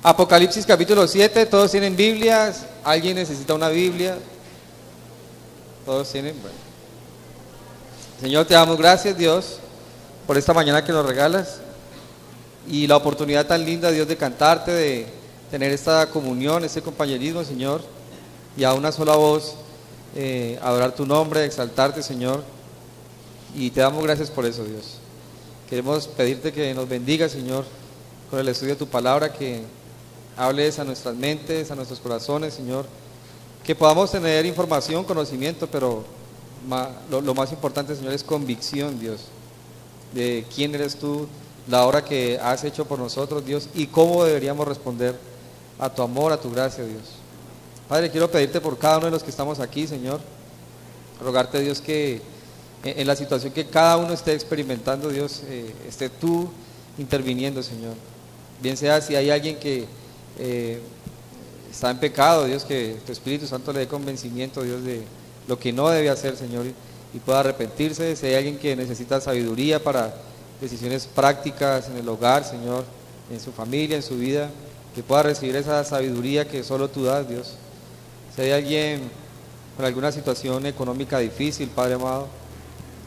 Apocalipsis capítulo 7, todos tienen Biblias, ¿alguien necesita una Biblia? Todos tienen, bueno. Señor, te damos gracias, Dios, por esta mañana que nos regalas y la oportunidad tan linda, Dios, de cantarte, de tener esta comunión, este compañerismo, Señor, y a una sola voz adorar tu nombre, exaltarte, Señor, y te damos gracias por eso, Dios. Queremos pedirte que nos bendiga, Señor, con el estudio de tu palabra, que hables a nuestras mentes, a nuestros corazones, Señor, que podamos tener información, conocimiento, pero lo más importante, Señor, es convicción, Dios, de quién eres tú, la obra que has hecho por nosotros, Dios, y cómo deberíamos responder a tu amor, a tu gracia, Dios. Padre, quiero pedirte por cada uno de los que estamos aquí, Señor, rogarte, Dios, que en la situación que cada uno esté experimentando, Dios, esté tú interviniendo, Señor. Bien sea si hay alguien que está en pecado, Dios, que tu Espíritu Santo le dé convencimiento, Dios, de lo que no debe hacer, Señor, y pueda arrepentirse. Si hay alguien que necesita sabiduría para decisiones prácticas en el hogar, Señor, en su familia, en su vida, que pueda recibir esa sabiduría que solo tú das, Dios. Si hay alguien con alguna situación económica difícil, Padre amado,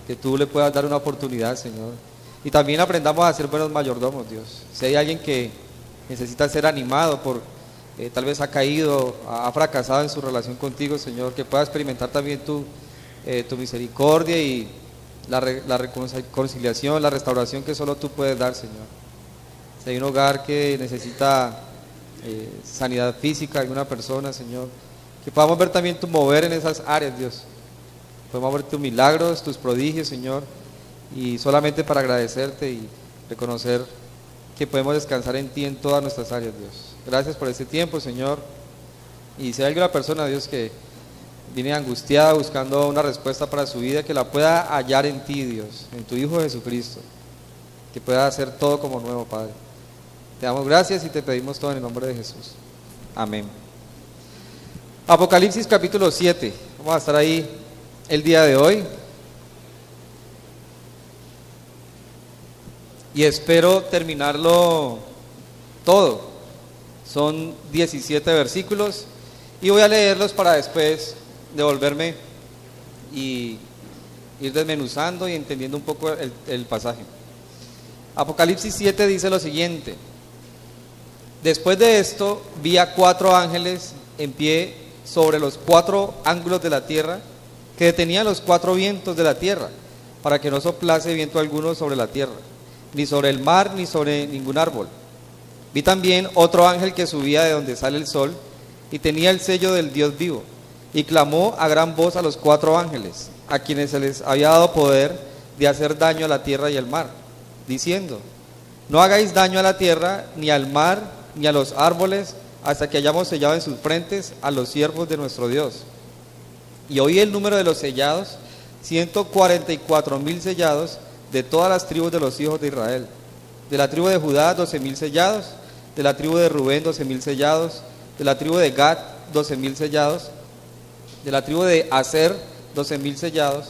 que tú le puedas dar una oportunidad, Señor. Y también aprendamos a ser buenos mayordomos, Dios. Si hay alguien que necesita ser animado por, tal vez ha caído, ha fracasado en su relación contigo, Señor, que pueda experimentar también tu misericordia y la reconciliación, la restauración que solo tú puedes dar, Señor. Si hay un hogar que necesita sanidad física, alguna persona, Señor, que podamos ver también tu mover en esas áreas, Dios. Podemos ver tus milagros, tus prodigios, Señor, y solamente para agradecerte y reconocer que podemos descansar en ti en todas nuestras áreas, Dios. Gracias por este tiempo, Señor. Y si hay alguna persona, Dios, que viene angustiada buscando una respuesta para su vida, que la pueda hallar en ti, Dios, en tu Hijo Jesucristo, que pueda hacer todo como nuevo, Padre. Te damos gracias y te pedimos todo en el nombre de Jesús. Amén. Apocalipsis capítulo 7. Vamos a estar ahí el día de hoy. Y espero terminarlo todo. Son 17 versículos y voy a leerlos para después devolverme y ir desmenuzando y entendiendo un poco el pasaje. Apocalipsis 7 dice lo siguiente: después de esto vi a 4 ángeles en pie sobre los 4 ángulos de la tierra, que detenían los 4 vientos de la tierra, para que no soplase viento alguno sobre la tierra, ni sobre el mar, ni sobre ningún árbol. Vi también otro ángel que subía de donde sale el sol, y tenía el sello del Dios vivo, y clamó a gran voz a los 4 ángeles, a quienes se les había dado poder de hacer daño a la tierra y al mar, diciendo: no hagáis daño a la tierra, ni al mar, ni a los árboles, hasta que hayamos sellado en sus frentes a los siervos de nuestro Dios. Y oí el número de los sellados, 144,000 sellados, de todas las tribus de los hijos de Israel. De la tribu de Judá, 12,000 sellados. De la tribu de Rubén, 12,000 sellados. De la tribu de Gad, 12,000 sellados. De la tribu de Aser, 12,000 sellados.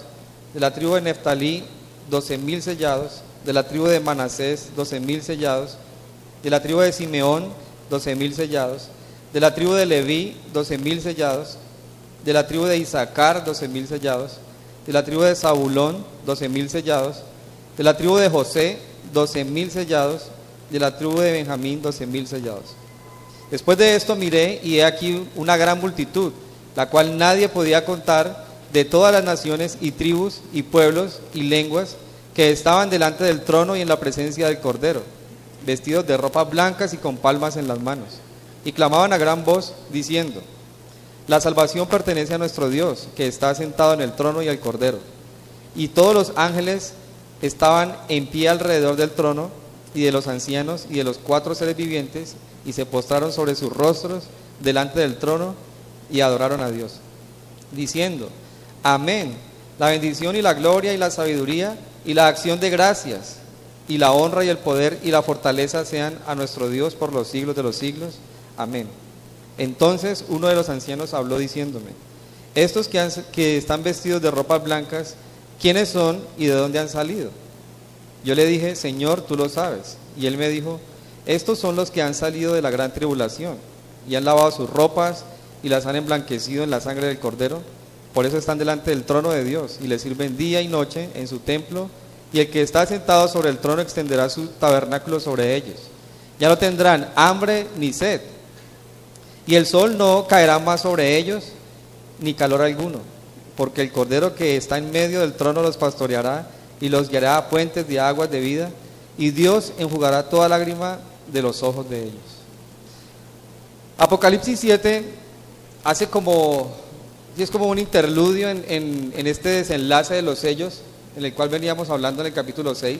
De la tribu de Neftalí, 12,000 sellados. De la tribu de Manasés, 12,000 sellados. De la tribu de Simeón, 12,000 sellados. De la tribu de Leví, 12,000 sellados. De la tribu de Isaacar, 12,000 sellados. De la tribu de Zabulón, 12,000 sellados. De la tribu de José, 12,000 sellados. De la tribu de Benjamín, 12,000 sellados. Después de esto miré, y he aquí una gran multitud, la cual nadie podía contar, de todas las naciones y tribus y pueblos y lenguas, que estaban delante del trono y en la presencia del Cordero, vestidos de ropas blancas y con palmas en las manos, y clamaban a gran voz, diciendo: la salvación pertenece a nuestro Dios, que está sentado en el trono y al Cordero. Y todos los ángeles estaban en pie alrededor del trono, y de los ancianos, y de los 4 seres vivientes, y se postraron sobre sus rostros delante del trono, y adoraron a Dios, diciendo: amén, la bendición y la gloria y la sabiduría y la acción de gracias, y la honra y el poder y la fortaleza sean a nuestro Dios por los siglos de los siglos. Amén. Entonces uno de los ancianos habló diciéndome: estos que están vestidos de ropas blancas, ¿quiénes son y de dónde han salido? Yo le dije: Señor, tú lo sabes. Y él me dijo: Estos son los que han salido de la gran tribulación y han lavado sus ropas y las han emblanquecido en la sangre del Cordero. Por eso están delante del trono de Dios y le sirven día y noche en su templo, y el que está sentado sobre el trono extenderá su tabernáculo sobre ellos. Ya no tendrán hambre ni sed, y el sol no caerá más sobre ellos, ni calor alguno, porque el Cordero que está en medio del trono los pastoreará y los guiará a fuentes de aguas de vida, y Dios enjugará toda lágrima de los ojos de ellos. Apocalipsis 7 hace es como un interludio en este desenlace de los sellos, en el cual veníamos hablando en el capítulo 6.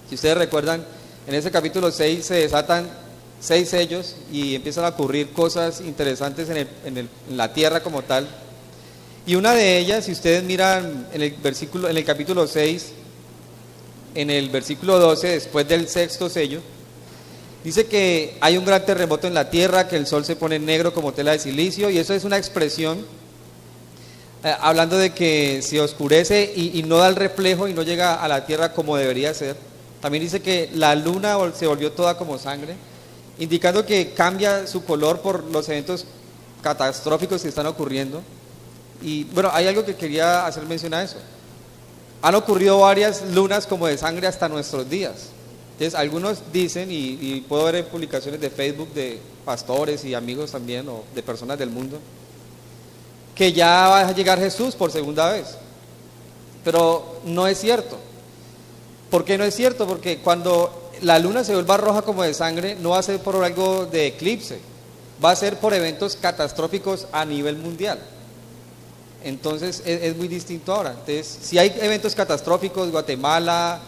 Si ustedes recuerdan, en ese capítulo 6 se desatan 6 sellos y empiezan a ocurrir cosas interesantes en la tierra como tal. Y una de ellas, si ustedes miran en el capítulo 6, en el versículo 12, después del sexto sello, dice que hay un gran terremoto en la tierra, que el sol se pone negro como tela de silicio, y eso es una expresión hablando de que se oscurece y no da el reflejo y no llega a la tierra como debería ser. También dice que la luna se volvió toda como sangre, indicando que cambia su color por los eventos catastróficos que están ocurriendo. Y bueno, hay algo que quería hacer mención a eso. Han ocurrido varias lunas como de sangre hasta nuestros días. Entonces, algunos dicen, y puedo ver en publicaciones de Facebook de pastores y amigos también, o de personas del mundo, que ya va a llegar Jesús por segunda vez. Pero no es cierto. ¿Por qué no es cierto? Porque cuando la luna se vuelva roja como de sangre, no va a ser por algo de eclipse, va a ser por eventos catastróficos a nivel mundial. Entonces es muy distinto ahora. Entonces, si hay eventos catastróficos, Guatemala,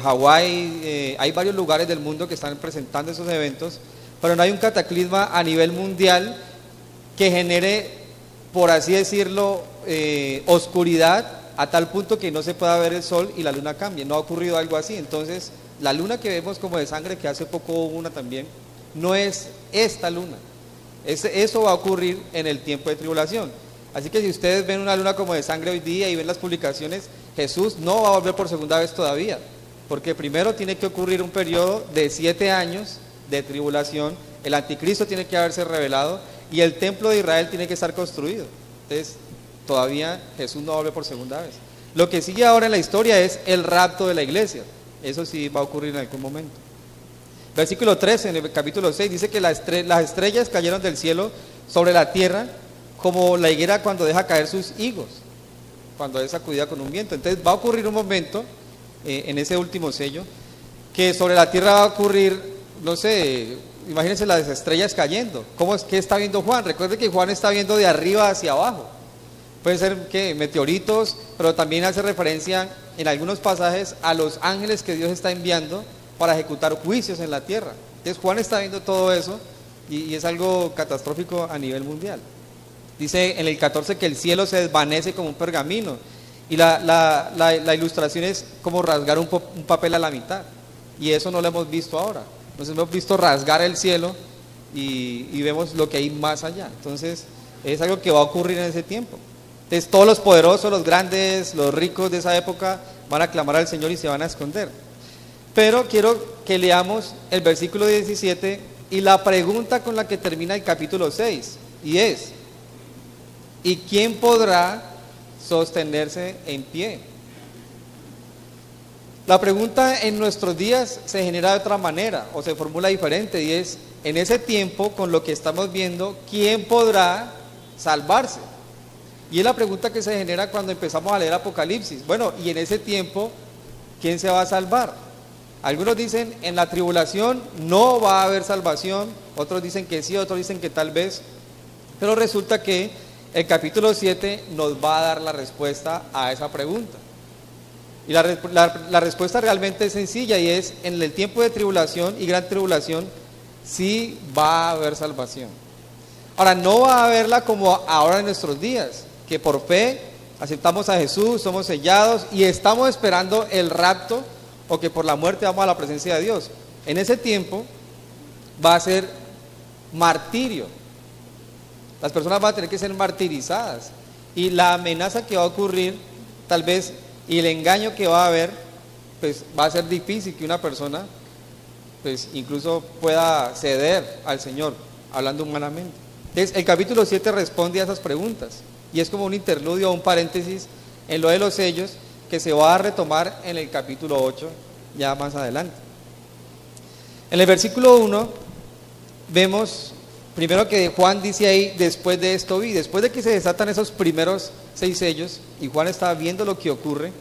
Hawái, hay varios lugares del mundo que están presentando esos eventos, pero no hay un cataclisma a nivel mundial que genere, por así decirlo, oscuridad a tal punto que no se pueda ver el sol y la luna cambie. No ha ocurrido algo así. Entonces, la luna que vemos como de sangre, que hace poco hubo una también, no es esta luna. Eso va a ocurrir en el tiempo de tribulación. Así que si ustedes ven una luna como de sangre hoy día y ven las publicaciones, Jesús no va a volver por segunda vez todavía, porque primero tiene que ocurrir un periodo de 7 años de tribulación, el anticristo tiene que haberse revelado y el templo de Israel tiene que estar construido. Entonces, todavía Jesús no va a volver por segunda vez. Lo que sigue ahora en la historia es el rapto de la iglesia. Eso sí va a ocurrir en algún momento. Versículo 13, en el capítulo 6, dice que las estrellas cayeron del cielo sobre la tierra, como la higuera cuando deja caer sus higos, cuando es sacudida con un viento. Entonces va a ocurrir un momento, en ese último sello, que sobre la tierra va a ocurrir, no sé, imagínense las estrellas cayendo. ¿Qué está viendo Juan? Recuerde que Juan está viendo de arriba hacia abajo. Pueden ser meteoritos, pero también hace referencia en algunos pasajes a los ángeles que Dios está enviando para ejecutar juicios en la tierra. Entonces Juan está viendo todo eso y es algo catastrófico a nivel mundial. Dice en el 14 que el cielo se desvanece como un pergamino y la ilustración es como rasgar un papel a la mitad, y eso no lo hemos visto ahora. Nos hemos visto rasgar el cielo y vemos lo que hay más allá. Entonces es algo que va a ocurrir en ese tiempo. Entonces todos los poderosos, los grandes, los ricos de esa época van a clamar al Señor y se van a esconder. Pero quiero que leamos el versículo 17 y la pregunta con la que termina el capítulo 6, y es: ¿y quién podrá sostenerse en pie? La pregunta en nuestros días se genera de otra manera o se formula diferente, y es: en ese tiempo, con lo que estamos viendo, ¿quién podrá salvarse? Y es la pregunta que se genera cuando empezamos a leer Apocalipsis. Bueno, y en ese tiempo, ¿quién se va a salvar? Algunos dicen en la tribulación no va a haber salvación, otros dicen que sí, otros dicen que tal vez, pero resulta que el capítulo 7 nos va a dar la respuesta a esa pregunta. Y la respuesta realmente es sencilla, y es: en el tiempo de tribulación y gran tribulación sí va a haber salvación. Ahora, no va a haberla como ahora en nuestros días, que por fe aceptamos a Jesús, somos sellados y estamos esperando el rapto, o que por la muerte vamos a la presencia de Dios. En ese tiempo va a ser martirio. Las personas van a tener que ser martirizadas, y la amenaza que va a ocurrir, tal vez, y el engaño que va a haber, pues va a ser difícil que una persona pues incluso pueda ceder al Señor, hablando humanamente. Entonces, el capítulo 7 responde a esas preguntas, y es como un interludio o un paréntesis en lo de los sellos, que se va a retomar en el capítulo 8, ya más adelante. En el versículo 1, vemos primero que Juan dice ahí, después de esto vi, después de que se desatan esos primeros 6 sellos, y Juan está viendo lo que ocurre,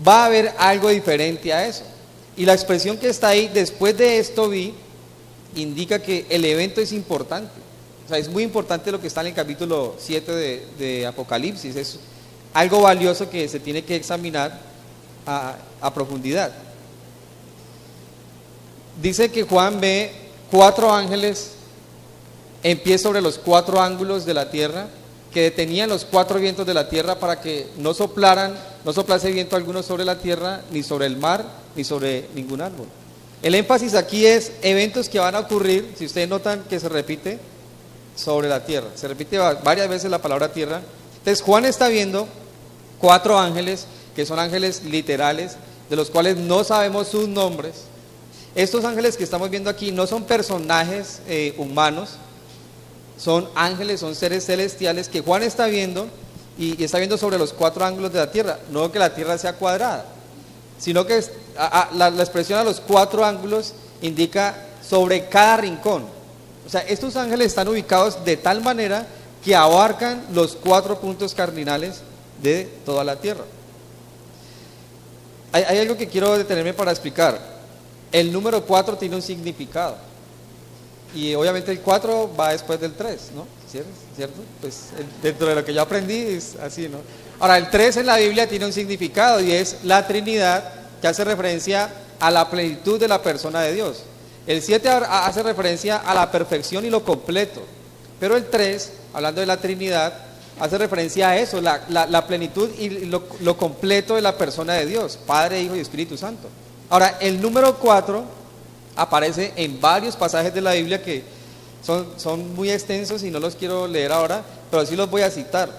va a haber algo diferente a eso. Y la expresión que está ahí, después de esto vi, indica que el evento es importante. O sea, es muy importante lo que está en el capítulo 7 de Apocalipsis. Es algo valioso que se tiene que examinar a profundidad. Dice que Juan ve 4 ángeles en pie sobre los 4 ángulos de la tierra, que detenían los 4 vientos de la tierra para que no soplase viento alguno sobre la tierra, ni sobre el mar, ni sobre ningún árbol. El énfasis aquí es eventos que van a ocurrir, si ustedes notan que se repite, sobre la tierra. Se repite varias veces la palabra tierra. Entonces Juan está viendo 4 ángeles, que son ángeles literales, de los cuales no sabemos sus nombres. Estos ángeles que estamos viendo aquí no son personajes humanos, son ángeles, son seres celestiales que Juan está viendo, y está viendo sobre los 4 ángulos de la tierra. No que la tierra sea cuadrada, sino que la expresión a los 4 ángulos indica sobre cada rincón. O sea, estos ángeles están ubicados de tal manera que abarcan los 4 puntos cardinales de toda la tierra. Hay algo que quiero detenerme para explicar. El número 4 tiene un significado, y obviamente el 4 va después del 3, ¿no? ¿Cierto? Pues dentro de lo que yo aprendí es así, ¿no? Ahora, el 3 en la Biblia tiene un significado, y es la Trinidad, que hace referencia a la plenitud de la persona de Dios. El 7 hace referencia a la perfección y lo completo, pero el 3, hablando de la Trinidad, hace referencia a eso, la plenitud y lo completo de la persona de Dios, Padre, Hijo y Espíritu Santo. Ahora, el número 4 aparece en varios pasajes de la Biblia que son muy extensos y no los quiero leer ahora, pero sí los voy a citar.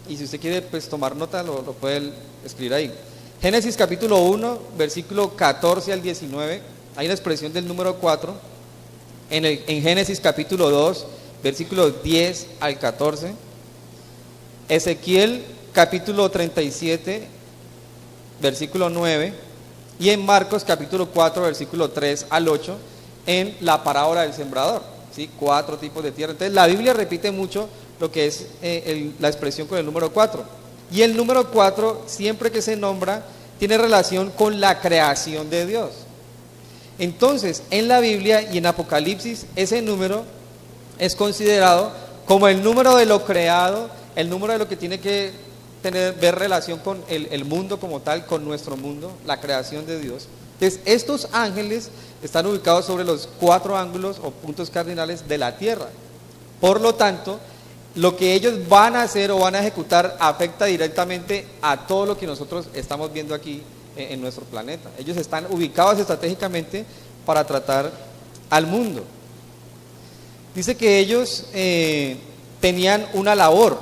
Y si usted quiere pues tomar nota, lo puede escribir ahí. Génesis capítulo 1, versículo 14 al 19, hay una expresión del número 4. En Génesis capítulo 2, versículos 10 al 14. Ezequiel capítulo 37, versículo 9. Y en Marcos capítulo 4, versículo 3 al 8, en la parábola del sembrador, ¿sí? 4 tipos de tierra. Entonces la Biblia repite mucho lo que es la expresión con el número 4. Y el número 4, siempre que se nombra, tiene relación con la creación de Dios. Entonces, en la Biblia y en Apocalipsis, ese número es considerado como el número de lo creado, el número de lo que tiene que ver relación con el mundo como tal, con nuestro mundo, la creación de Dios. Entonces, estos ángeles están ubicados sobre los 4 ángulos o puntos cardinales de la tierra. Por lo tanto, lo que ellos van a hacer o van a ejecutar afecta directamente a todo lo que nosotros estamos viendo aquí en nuestro planeta. Ellos están ubicados estratégicamente para tratar al mundo. Dice que ellos tenían una labor,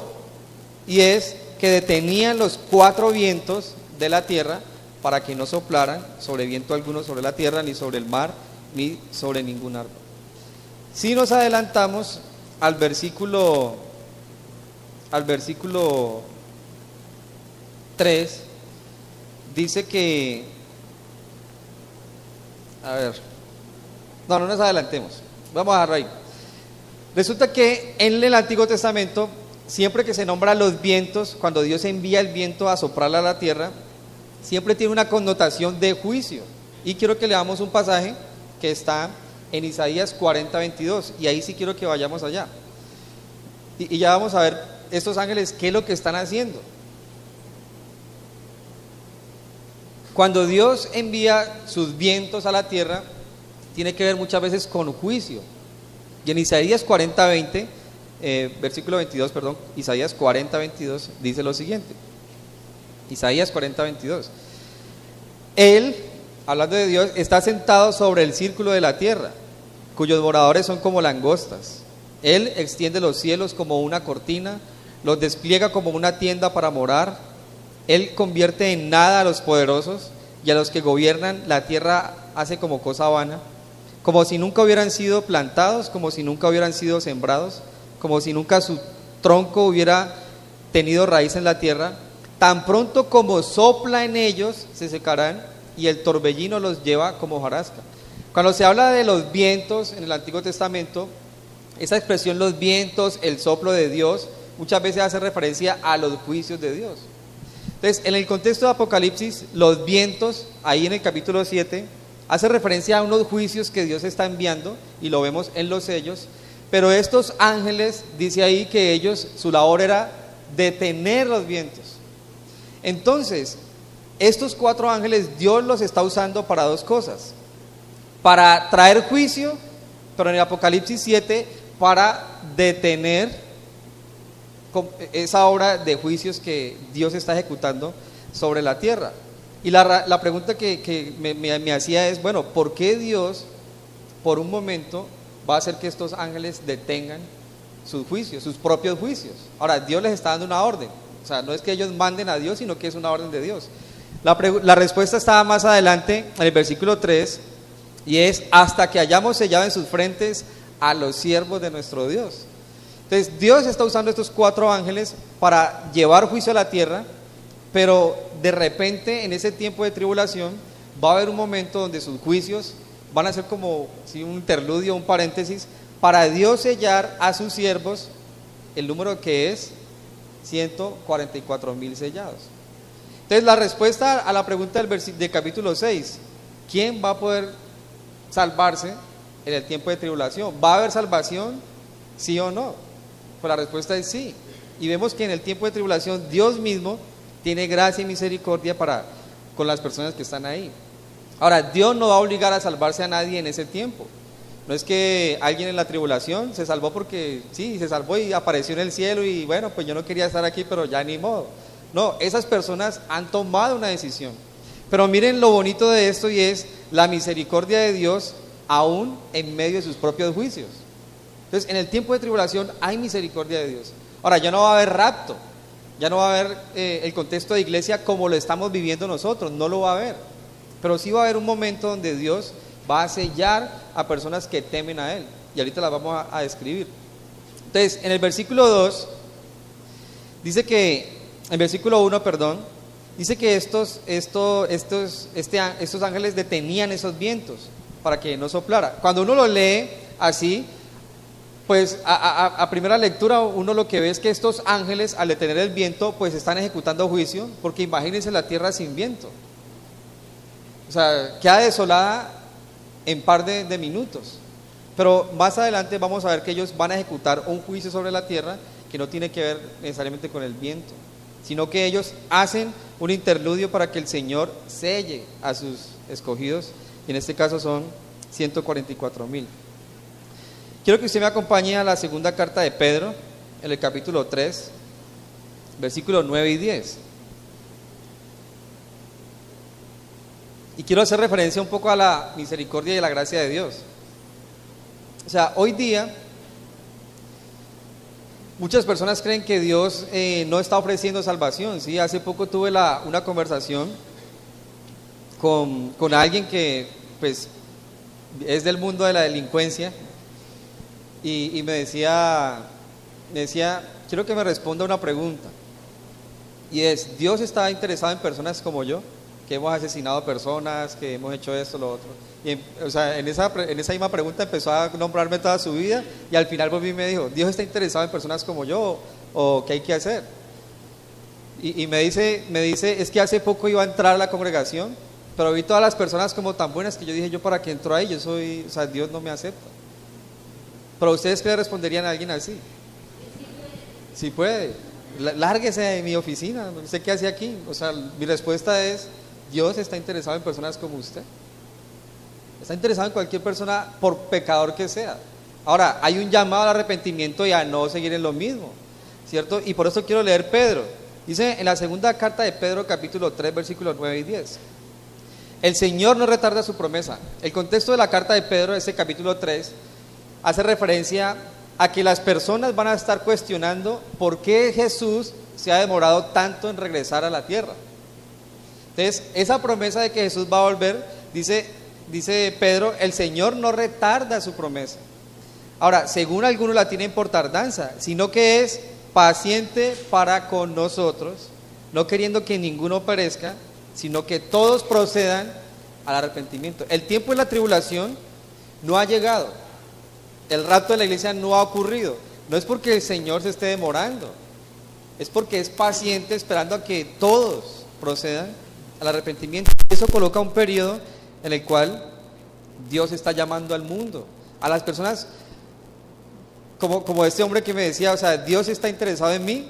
y es que detenían los 4 vientos de la tierra para que no soplaran sobre viento alguno sobre la tierra, ni sobre el mar, ni sobre ningún árbol. Si nos adelantamos al versículo 3, dice que, no nos adelantemos, vamos a dejarlo ahí. Resulta que en el Antiguo Testamento, siempre que se nombra los vientos, cuando Dios envía el viento a soplar a la tierra, siempre tiene una connotación de juicio. Y quiero que leamos un pasaje que está en Isaías 40:22, y ahí sí quiero que vayamos allá. Y ya vamos a ver estos ángeles qué es lo que están haciendo. Cuando Dios envía sus vientos a la tierra, tiene que ver muchas veces con juicio. Y en Isaías 40:20, versículo 22, perdón, Isaías 40:22 dice lo siguiente. Isaías 40:22. Él, hablando de Dios, está sentado sobre el círculo de la tierra, cuyos moradores son como langostas. Él extiende los cielos como una cortina, los despliega como una tienda para morar. Él convierte en nada a los poderosos, y a los que gobiernan la tierra hace como cosa vana, como si nunca hubieran sido plantados, como si nunca hubieran sido sembrados, como si nunca su tronco hubiera tenido raíz en la tierra. Tan pronto como sopla en ellos, se secarán, y el torbellino los lleva como hojarasca. Cuando se habla de los vientos en el Antiguo Testamento, esa expresión, los vientos, el soplo de Dios, muchas veces hace referencia a los juicios de Dios. Entonces, en el contexto de Apocalipsis, los vientos, ahí en el capítulo 7, hace referencia a unos juicios que Dios está enviando, y lo vemos en los sellos. Pero estos ángeles, dice ahí que ellos, su labor era detener los vientos. Entonces, estos 4 ángeles, Dios los está usando para 2 cosas: para traer juicio, pero en el Apocalipsis 7, para detener esa obra de juicios que Dios está ejecutando sobre la tierra. Y la pregunta que me hacía es, bueno, ¿por qué Dios por un momento va a hacer que estos ángeles detengan sus juicios, sus propios juicios? Ahora, Dios les está dando una orden, o sea, no es que ellos manden a Dios, sino que es una orden de Dios. La respuesta estaba más adelante en el versículo 3, y es: hasta que hayamos sellado en sus frentes a los siervos de nuestro Dios. Entonces, Dios está usando estos 4 ángeles para llevar juicio a la tierra, pero de repente en ese tiempo de tribulación va a haber un momento donde sus juicios van a ser como ¿sí? un interludio, un paréntesis, para Dios sellar a sus siervos, el número que es 144,000 sellados. Entonces, la respuesta a la pregunta del capítulo 6, ¿quién va a poder salvarse en el tiempo de tribulación? ¿Va a haber salvación? ¿Sí o no? Pues la respuesta es sí. Y vemos que en el tiempo de tribulación Dios mismo tiene gracia y misericordia con las personas que están ahí. Ahora, Dios no va a obligar a salvarse a nadie en ese tiempo. No es que alguien en la tribulación se salvó porque sí, se salvó y apareció en el cielo y bueno, pues yo no quería estar aquí, pero ya ni modo. No, esas personas han tomado una decisión. Pero miren lo bonito de esto, y es la misericordia de Dios aún en medio de sus propios juicios. Entonces, en el tiempo de tribulación hay misericordia de Dios. Ahora, ya no va a haber rapto, ya no va a haber el contexto de iglesia como lo estamos viviendo nosotros, no lo va a haber. Pero sí va a haber un momento donde Dios va a sellar a personas que temen a Él, y ahorita las vamos a describir. Entonces, en el versículo 2, dice que, en versículo 1, perdón, dice que estos ángeles detenían esos vientos para que no soplara. Cuando uno lo lee así, pues a primera lectura uno lo que ve es que estos ángeles, al detener el viento, pues están ejecutando juicio, porque imagínense la tierra sin viento. O sea, queda desolada en par de minutos. Pero más adelante vamos a ver que ellos van a ejecutar un juicio sobre la tierra que no tiene que ver necesariamente con el viento, sino que ellos hacen un interludio para que el Señor selle a sus escogidos, y en este caso son 144,000. Quiero que usted me acompañe a la segunda carta de Pedro, en el capítulo 3, versículos 9 y 10. Y quiero hacer referencia un poco a la misericordia y a la gracia de Dios. O sea, hoy día muchas personas creen que Dios no está ofreciendo salvación, ¿sí? Hace poco tuve una conversación con alguien que pues es del mundo de la delincuencia, y me decía, quiero que me responda una pregunta, y es: ¿Dios está interesado en personas como yo, que hemos asesinado personas, que hemos hecho esto, lo otro? Y o sea, en esa misma pregunta empezó a nombrarme toda su vida, y al final volví y me dijo: ¿Dios está interesado en personas como yo, o qué hay que hacer? Y me dice, es que hace poco iba a entrar a la congregación, pero vi todas las personas como tan buenas que yo dije: ¿yo para qué entro ahí? O sea, Dios no me acepta. Pero ¿ustedes qué le responderían a alguien así? Sí puede. Lárguese de mi oficina, no sé qué hace aquí. O sea, mi respuesta es: Dios está interesado en personas como usted. Está interesado en cualquier persona, por pecador que sea. Ahora, hay un llamado al arrepentimiento y a no seguir en lo mismo, ¿cierto? Y por eso quiero leer Pedro. Dice en la segunda carta de Pedro, capítulo 3, versículos 9 y 10. El Señor no retarda su promesa. El contexto de la carta de Pedro, ese capítulo 3, hace referencia a que las personas van a estar cuestionando por qué Jesús se ha demorado tanto en regresar a la tierra. Entonces, esa promesa de que Jesús va a volver, dice Pedro, el Señor no retarda su promesa. Ahora, según algunos la tienen por tardanza, sino que es paciente para con nosotros, no queriendo que ninguno perezca, sino que todos procedan al arrepentimiento. El tiempo de la tribulación no ha llegado, el rapto de la iglesia no ha ocurrido. No es porque el Señor se esté demorando, es porque es paciente esperando a que todos procedan al arrepentimiento. Eso coloca un periodo en el cual Dios está llamando al mundo, a las personas, como este hombre que me decía, o sea, Dios está interesado en mí,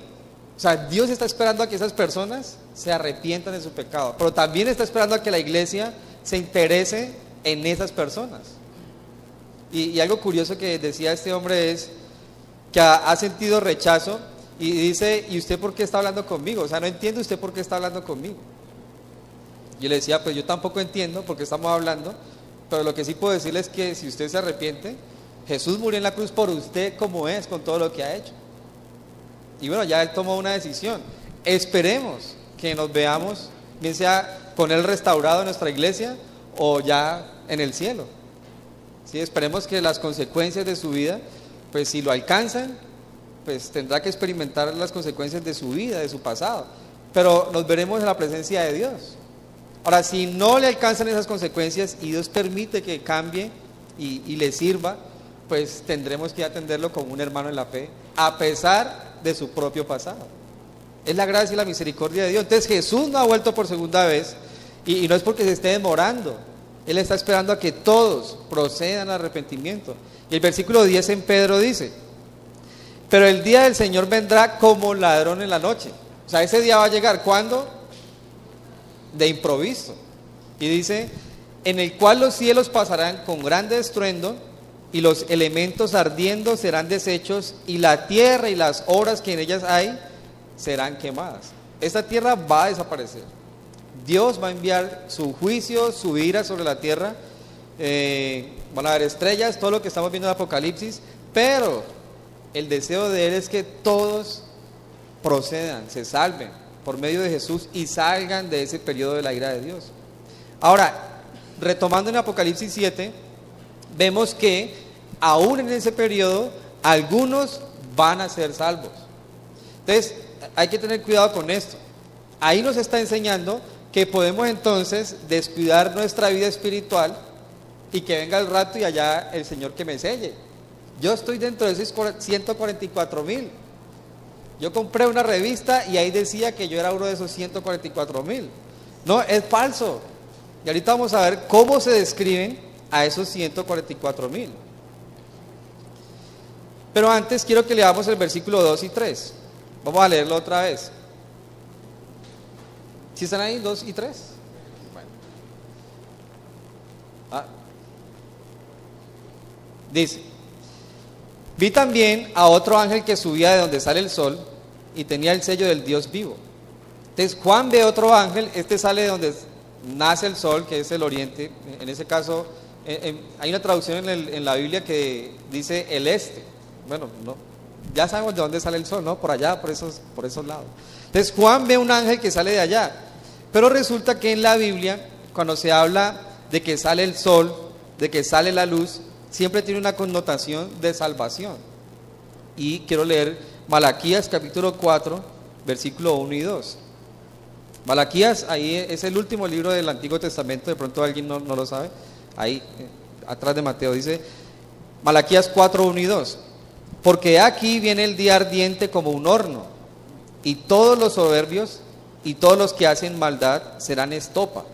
o sea, Dios está esperando a que esas personas se arrepientan de su pecado, pero también está esperando a que la iglesia se interese en esas personas. Y algo curioso que decía este hombre es que ha sentido rechazo y dice, ¿y usted por qué está hablando conmigo? O sea, no entiende usted por qué está hablando conmigo. Yo le decía, pues yo tampoco entiendo por qué estamos hablando, pero lo que sí puedo decirle es que si usted se arrepiente, Jesús murió en la cruz por usted como es, con todo lo que ha hecho. Y bueno, ya Él tomó una decisión. Esperemos que nos veamos, bien sea con Él restaurado en nuestra iglesia o ya en el cielo. ¿Sí? Esperemos que las consecuencias de su vida, pues si lo alcanzan, pues tendrá que experimentar las consecuencias de su vida, de su pasado. Pero nos veremos en la presencia de Dios. Ahora, si no le alcanzan esas consecuencias y Dios permite que cambie y le sirva, pues tendremos que atenderlo como un hermano en la fe, a pesar de su propio pasado. Es la gracia y la misericordia de Dios. Entonces Jesús no ha vuelto por segunda vez y no es porque se esté demorando. Él está esperando a que todos procedan al arrepentimiento. Y el versículo 10 en Pedro dice, pero el día del Señor vendrá como ladrón en la noche. O sea, ese día va a llegar, ¿cuándo? De improviso. Y dice, en el cual los cielos pasarán con grande estruendo y los elementos ardiendo serán deshechos y la tierra y las obras que en ellas hay serán quemadas. Esta tierra va a desaparecer. Dios va a enviar su juicio, su ira sobre la tierra. Van a haber estrellas, todo lo que estamos viendo en Apocalipsis, pero el deseo de Él es que todos procedan, se salven por medio de Jesús y salgan de ese periodo de la ira de Dios. Ahora, retomando en Apocalipsis 7, vemos que aún en ese periodo algunos van a ser salvos. Entonces hay que tener cuidado con esto. Ahí nos está enseñando que podemos entonces descuidar nuestra vida espiritual y que venga el rato y allá el Señor que me selle. Yo estoy dentro de esos 144,000. Yo compré una revista y ahí decía que yo era uno de esos 144,000. No, es falso. Y ahorita vamos a ver cómo se describen a esos 144,000. Pero antes quiero que leamos el versículo 2 y 3. Vamos a leerlo otra vez. ¿Sí están ahí 2 y 3? Bueno. Dice, vi también a otro ángel que subía de donde sale el sol y tenía el sello del Dios vivo. Entonces Juan ve otro ángel, este sale de donde nace el sol, que es el oriente. En ese caso, hay una traducción en la Biblia que dice el este. Bueno, no, ya sabemos de dónde sale el sol, ¿no? Por allá, por esos lados. Entonces Juan ve un ángel que sale de allá. Pero resulta que en la Biblia, cuando se habla de que sale el sol, de que sale la luz, siempre tiene una connotación de salvación. Y quiero leer Malaquías capítulo 4, versículo 1 y 2. Malaquías, ahí es el último libro del Antiguo Testamento, de pronto alguien no lo sabe. Ahí, atrás de Mateo, dice Malaquías 4, 1 y 2. Porque aquí viene el día ardiente como un horno, y todos los soberbios y todos los que hacen maldad serán estopa.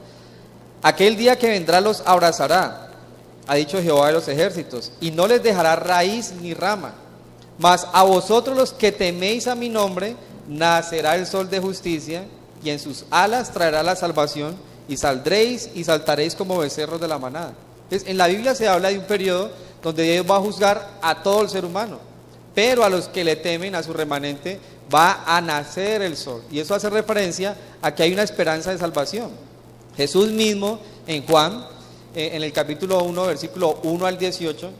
Aquel día que vendrá los abrazará, ha dicho Jehová de los ejércitos, y no les dejará raíz ni rama. Mas a vosotros los que teméis a mi nombre, nacerá el sol de justicia, y en sus alas traerá la salvación, y saldréis y saltaréis como becerros de la manada. Entonces, en la Biblia se habla de un periodo donde Dios va a juzgar a todo el ser humano, pero a los que le temen, a su remanente, va a nacer el sol. Y eso hace referencia a que hay una esperanza de salvación. Jesús mismo en Juan, en el capítulo 1, versículo 1 al 18,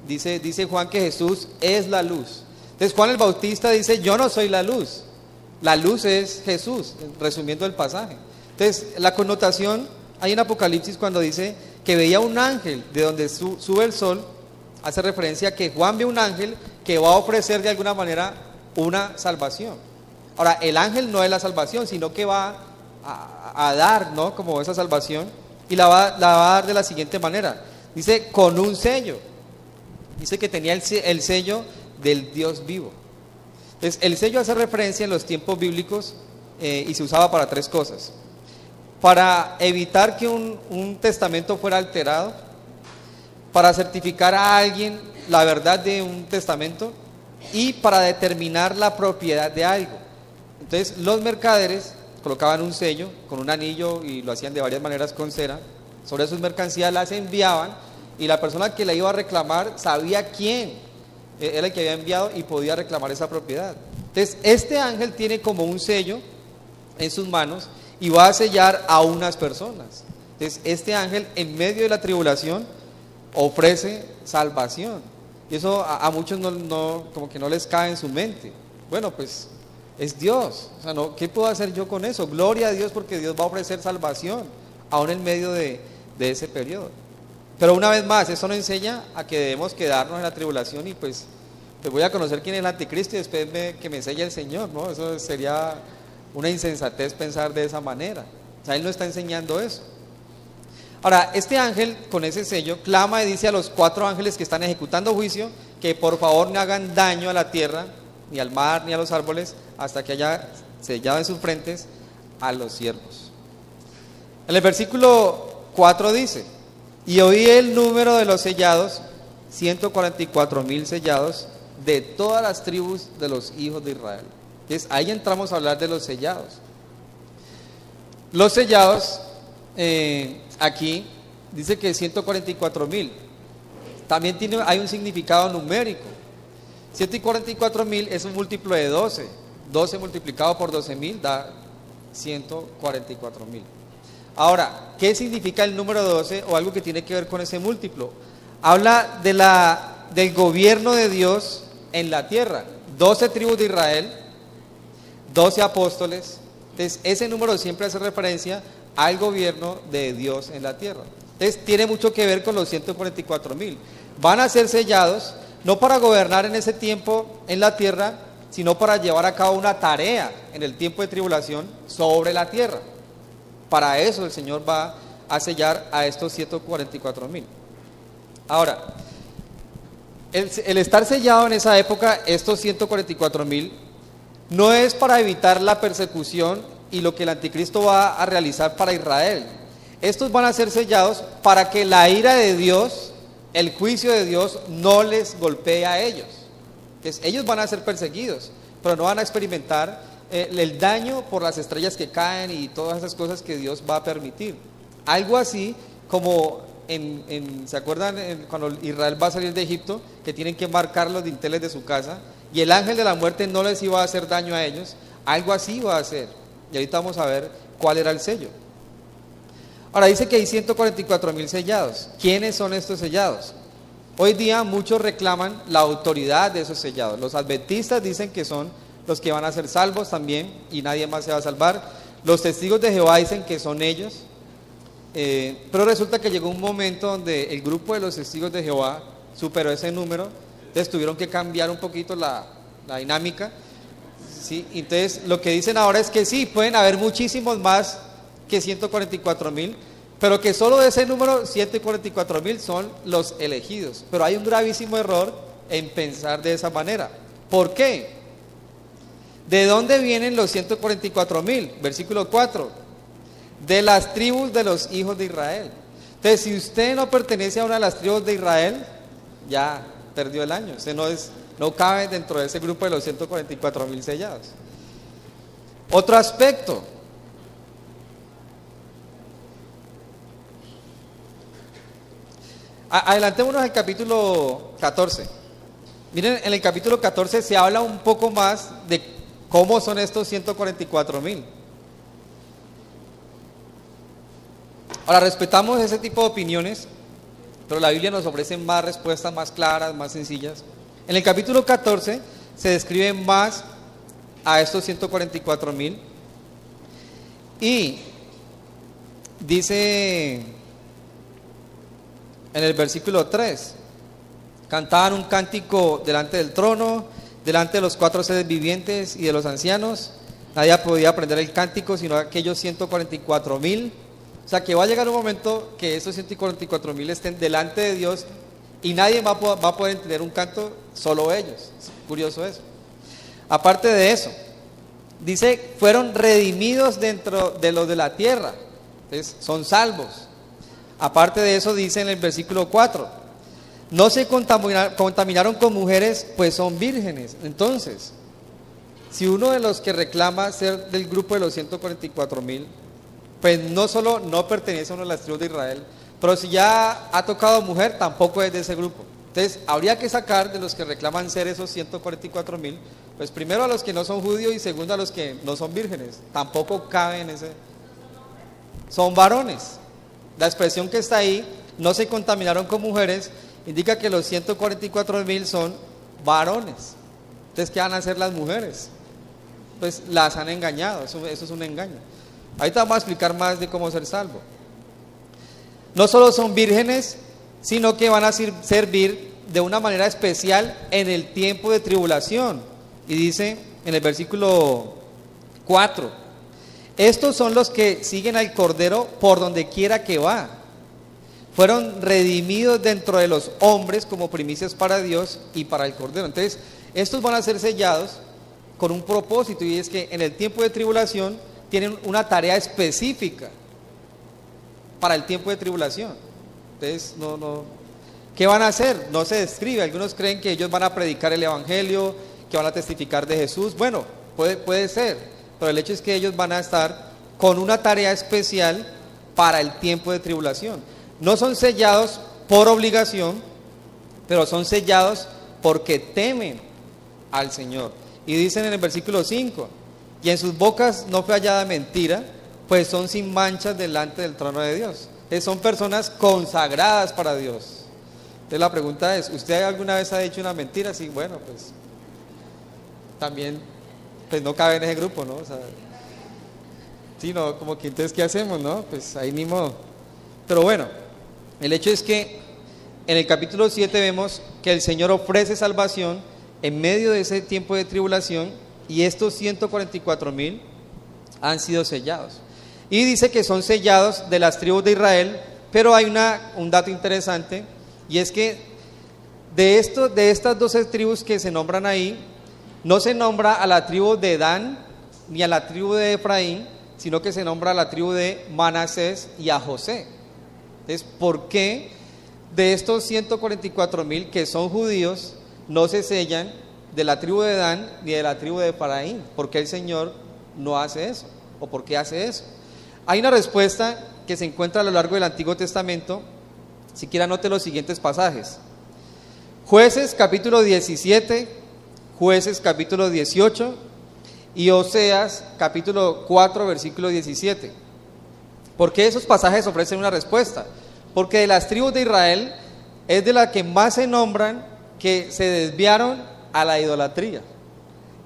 dice Juan que Jesús es la luz. Entonces Juan el Bautista dice, yo no soy la luz es Jesús, resumiendo el pasaje. Entonces, la connotación hay en Apocalipsis cuando dice que veía un ángel de donde sube el sol, hace referencia a que Juan ve un ángel que va a ofrecer de alguna manera una salvación. Ahora, el ángel no es la salvación, sino que va a dar, ¿no?, como esa salvación, y la va a dar de la siguiente manera. Dice, con un sello. Dice que tenía el sello del Dios vivo. Entonces, el sello hace referencia en los tiempos bíblicos y se usaba para tres cosas. Para evitar que un testamento fuera alterado, para certificar a alguien la verdad de un testamento y para determinar la propiedad de algo. Entonces, los mercaderes colocaban un sello con un anillo y lo hacían de varias maneras con cera. Sobre sus mercancías las enviaban y la persona que la iba a reclamar sabía quién era el que había enviado y podía reclamar esa propiedad. Entonces, este ángel tiene como un sello en sus manos y va a sellar a unas personas. Entonces, este ángel en medio de la tribulación ofrece salvación. Y eso a muchos como que no les cae en su mente. Bueno, pues es Dios. O sea, ¿qué puedo hacer yo con eso? Gloria a Dios porque Dios va a ofrecer salvación, aún en medio de ese periodo. Pero una vez más, eso no enseña a que debemos quedarnos en la tribulación y pues voy a conocer quién es el anticristo y después que me selle el Señor, ¿no? Eso sería una insensatez pensar de esa manera. O sea, Él no está enseñando eso. Ahora, este ángel con ese sello clama y dice a los 4 ángeles que están ejecutando juicio que por favor no hagan daño a la tierra, ni al mar, ni a los árboles, hasta que haya sellado en sus frentes a los siervos. En el versículo 4 dice: y oí el número de los sellados, 144,000 sellados, de todas las tribus de los hijos de Israel. Entonces, ahí entramos a hablar de los sellados. Los sellados, aquí dice que 144,000. También hay un significado numérico. 144,000 es un múltiplo de 12. 12 multiplicado por 12,000 da 144,000. Ahora, ¿qué significa el número 12 o algo que tiene que ver con ese múltiplo? Habla del gobierno de Dios en la tierra. 12 tribus de Israel, 12 apóstoles. Entonces, ese número siempre hace referencia al gobierno de Dios en la tierra. Entonces, tiene mucho que ver con los 144,000. Van a ser sellados, no para gobernar en ese tiempo en la tierra, sino para llevar a cabo una tarea en el tiempo de tribulación sobre la tierra. Para eso el Señor va a sellar a estos 144,000. Ahora, el estar sellado en esa época, estos 144,000, no es para evitar la persecución y lo que el anticristo va a realizar para Israel. Estos van a ser sellados para que la ira de Dios, el juicio de Dios, no les golpee a ellos. Entonces, ellos van a ser perseguidos, pero no van a experimentar el daño por las estrellas que caen y todas esas cosas que Dios va a permitir. Algo así como ¿se acuerdan cuando Israel va a salir de Egipto? Que tienen que marcar los dinteles de su casa y el ángel de la muerte no les iba a hacer daño a ellos. Algo así va a hacer. Y ahorita vamos a ver cuál era el sello. Ahora dice que hay 144,000 sellados. ¿Quiénes son estos sellados? Hoy día muchos reclaman la autoridad de esos sellados. Los adventistas dicen que son los que van a ser salvos también y nadie más se va a salvar. Los testigos de Jehová dicen que son ellos, pero resulta que llegó un momento donde el grupo de los testigos de Jehová superó ese número, entonces tuvieron que cambiar un poquito la dinámica, ¿sí? Entonces lo que dicen ahora es que sí, pueden haber muchísimos más que 144,000, pero que solo de ese número 144,000 son los elegidos. Pero hay un gravísimo error en pensar de esa manera. ¿Por qué? ¿De dónde vienen los 144,000? Versículo 4. De las tribus de los hijos de Israel. Entonces, si usted no pertenece a una de las tribus de Israel, ya perdió el año. Usted no cabe dentro de ese grupo de los 144,000 sellados. Otro aspecto. Adelantémonos al capítulo 14. Miren, en el capítulo 14 se habla un poco más de cómo son estos 144,000. Ahora, respetamos ese tipo de opiniones, pero la Biblia nos ofrece más respuestas más claras, más sencillas. En el capítulo 14 se describe más a estos 144,000 y dice en el versículo 3, cantaban un cántico delante del trono, delante de los 4 seres vivientes y de los ancianos. Nadie podía aprender el cántico sino aquellos 144,000. O sea que va a llegar un momento que esos 144,000 estén delante de Dios y nadie va a poder entender un canto, solo ellos. Es curioso eso. Aparte de eso, dice, fueron redimidos dentro de los de la tierra. Entonces, son salvos. Aparte de eso, dice en el versículo 4, no se contaminaron con mujeres, pues son vírgenes. Entonces, si uno de los que reclama ser del grupo de los 144,000, pues no solo no pertenece a una de las tribus de Israel, pero si ya ha tocado mujer, tampoco es de ese grupo. Entonces, habría que sacar de los que reclaman ser esos 144,000, pues primero a los que no son judíos y segundo a los que no son vírgenes. Tampoco caben en ese. Son varones. La expresión que está ahí, no se contaminaron con mujeres, indica que los 144,000 son varones. Entonces, ¿qué van a hacer las mujeres? Pues las han engañado, eso es un engaño. Ahorita vamos a explicar más de cómo ser salvo. No solo son vírgenes, sino que van a servir de una manera especial en el tiempo de tribulación. Y dice en el versículo 4, estos son los que siguen al Cordero por donde quiera que va. Fueron redimidos dentro de los hombres como primicias para Dios y para el Cordero. Entonces, estos van a ser sellados con un propósito, y es que en el tiempo de tribulación tienen una tarea específica para el tiempo de tribulación. Entonces, ¿qué van a hacer? No se describe. Algunos creen que ellos van a predicar el evangelio, que van a testificar de Jesús. Bueno, puede ser, pero el hecho es que ellos van a estar con una tarea especial para el tiempo de tribulación. No son sellados por obligación, pero son sellados porque temen al Señor. Y dicen en el versículo 5, y en sus bocas no fue hallada mentira, pues son sin manchas delante del trono de Dios. Son personas consagradas para Dios. Entonces la pregunta es, ¿usted alguna vez ha dicho una mentira? Sí, bueno, pues también pues no cabe en ese grupo, ¿no? O sea, sí, no, como que entonces ¿qué hacemos, no? Pues ahí ni modo. Pero bueno, el hecho es que en el capítulo 7 vemos que el Señor ofrece salvación en medio de ese tiempo de tribulación, y estos 144,000 han sido sellados. Y dice que son sellados de las tribus de Israel, pero hay un dato interesante, y es que de estas 12 tribus que se nombran ahí, no se nombra a la tribu de Dan ni a la tribu de Efraín, sino que se nombra a la tribu de Manasés y a José. Entonces, ¿por qué de estos 144,000 que son judíos no se sellan de la tribu de Dan ni de la tribu de Efraín? ¿Por qué el Señor no hace eso? ¿O por qué hace eso? Hay una respuesta que se encuentra a lo largo del Antiguo Testamento. Siquiera note los siguientes pasajes: Jueces capítulo 17, Jueces capítulo 18 y Oseas capítulo 4 versículo 17. ¿Por qué esos pasajes ofrecen una respuesta? Porque de las tribus de Israel es de las que más se nombran que se desviaron a la idolatría.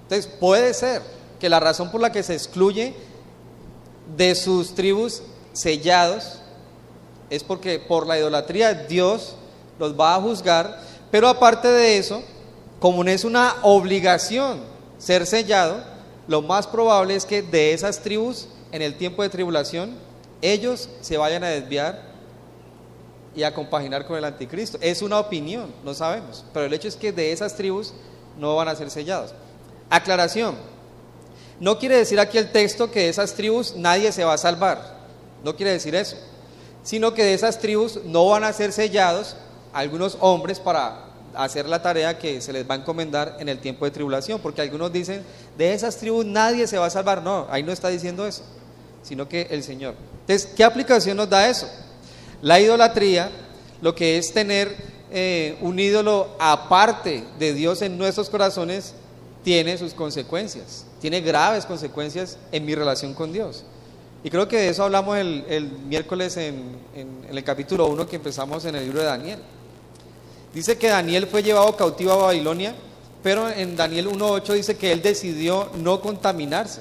Entonces puede ser que la razón por la que se excluye de sus tribus sellados es porque por la idolatría Dios los va a juzgar, pero aparte de eso, como no es una obligación ser sellado, lo más probable es que de esas tribus en el tiempo de tribulación ellos se vayan a desviar y a compaginar con el anticristo. Es una opinión, no sabemos, pero el hecho es que de esas tribus no van a ser sellados. Aclaración: no quiere decir aquí el texto que de esas tribus nadie se va a salvar, no quiere decir eso, sino que de esas tribus no van a ser sellados algunos hombres para hacer la tarea que se les va a encomendar en el tiempo de tribulación, porque algunos dicen, de esas tribus nadie se va a salvar. No, ahí no está diciendo eso, sino que el Señor. Entonces, ¿qué aplicación nos da eso? La idolatría, lo que es tener un ídolo aparte de Dios en nuestros corazones, tiene sus consecuencias, tiene graves consecuencias en mi relación con Dios. Y creo que de eso hablamos el miércoles en el capítulo 1 que empezamos en el libro de Daniel. Dice que Daniel fue llevado cautivo a Babilonia, pero en Daniel 1:8 dice que él decidió no contaminarse.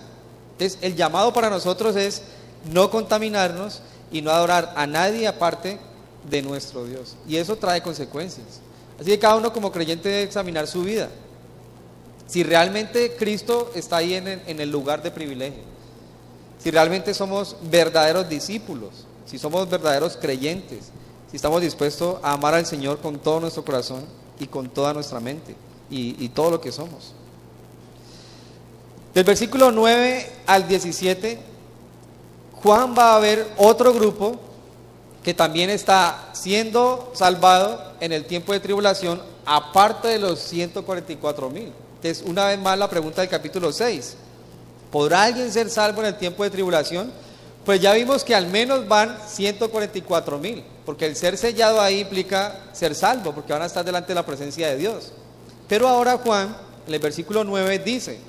Entonces, el llamado para nosotros es no contaminarnos y no adorar a nadie aparte de nuestro Dios. Y eso trae consecuencias. Así que cada uno como creyente debe examinar su vida. Si realmente Cristo está ahí en el lugar de privilegio. Si realmente somos verdaderos discípulos. Si somos verdaderos creyentes. Si estamos dispuestos a amar al Señor con todo nuestro corazón y con toda nuestra mente y todo lo que somos. Del versículo 9 al 17, Juan va a ver otro grupo que también está siendo salvado en el tiempo de tribulación, aparte de los 144,000. Entonces, una vez más la pregunta del capítulo 6, ¿podrá alguien ser salvo en el tiempo de tribulación? Pues ya vimos que al menos van 144,000, porque el ser sellado ahí implica ser salvo, porque van a estar delante de la presencia de Dios. Pero ahora Juan, en el versículo 9 dice: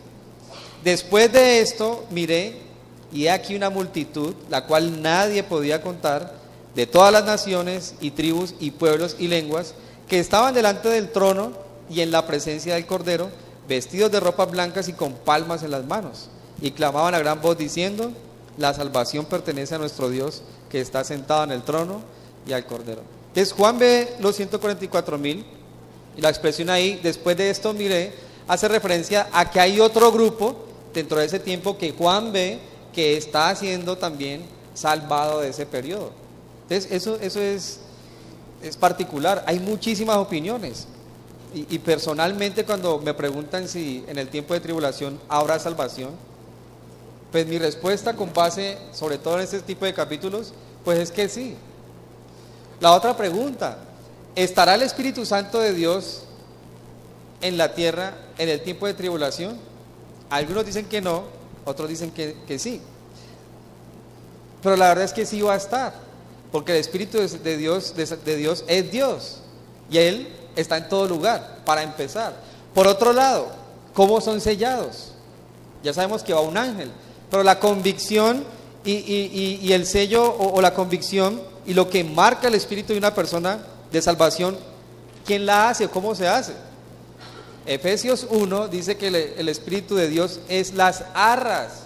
después de esto miré, y he aquí una multitud, la cual nadie podía contar, de todas las naciones y tribus y pueblos y lenguas, que estaban delante del trono y en la presencia del Cordero, vestidos de ropas blancas y con palmas en las manos, y clamaban a gran voz diciendo: la salvación pertenece a nuestro Dios, que está sentado en el trono y al Cordero. Entonces Juan ve los 144,000, y la expresión ahí, después de esto miré, hace referencia a que hay otro grupo dentro de ese tiempo que Juan ve que está siendo también salvado de ese periodo. Entonces eso es particular. Hay muchísimas opiniones, y personalmente cuando me preguntan si en el tiempo de tribulación habrá salvación, pues mi respuesta con base sobre todo en este tipo de capítulos, pues es que sí. La otra pregunta: ¿estará el Espíritu Santo de Dios en la tierra en el tiempo de tribulación? Algunos dicen que no, otros dicen que sí. Pero la verdad es que sí va a estar, porque el Espíritu de Dios es Dios, y Él está en todo lugar, para empezar. Por otro lado, ¿cómo son sellados? Ya sabemos que va un ángel, pero la convicción y el sello o la convicción y lo que marca el espíritu de una persona de salvación, ¿quién la hace o cómo se hace? Efesios 1 dice que el Espíritu de Dios es las arras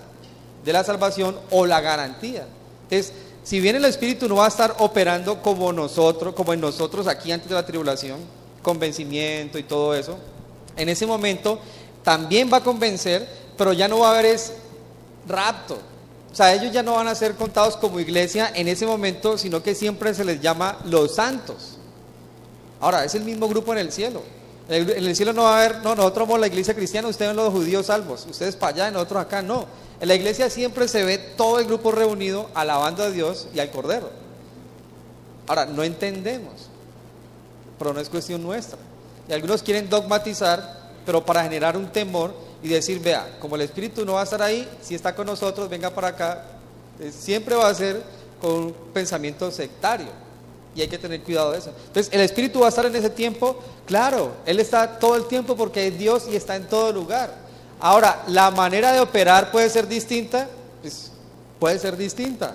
de la salvación o la garantía. Entonces, si bien el Espíritu no va a estar operando como en nosotros aquí antes de la tribulación, convencimiento y todo eso, en ese momento también va a convencer, pero ya no va a haber rapto. O sea, ellos ya no van a ser contados como iglesia en ese momento, sino que siempre se les llama los santos. Ahora, es el mismo grupo en el cielo. En el cielo no va a haber, no, nosotros somos la iglesia cristiana, ustedes son los judíos salvos, ustedes para allá y nosotros acá, no. En la iglesia siempre se ve todo el grupo reunido alabando a Dios y al Cordero. Ahora, no entendemos, pero no es cuestión nuestra. Y algunos quieren dogmatizar, pero para generar un temor y decir: vea, como el Espíritu no va a estar ahí, si está con nosotros, venga para acá. Siempre va a ser con un pensamiento sectario. Y hay que tener cuidado de eso. Entonces, ¿el Espíritu va a estar en ese tiempo? Claro, Él está todo el tiempo porque es Dios y está en todo lugar. Ahora, ¿la manera de operar puede ser distinta? Pues puede ser distinta,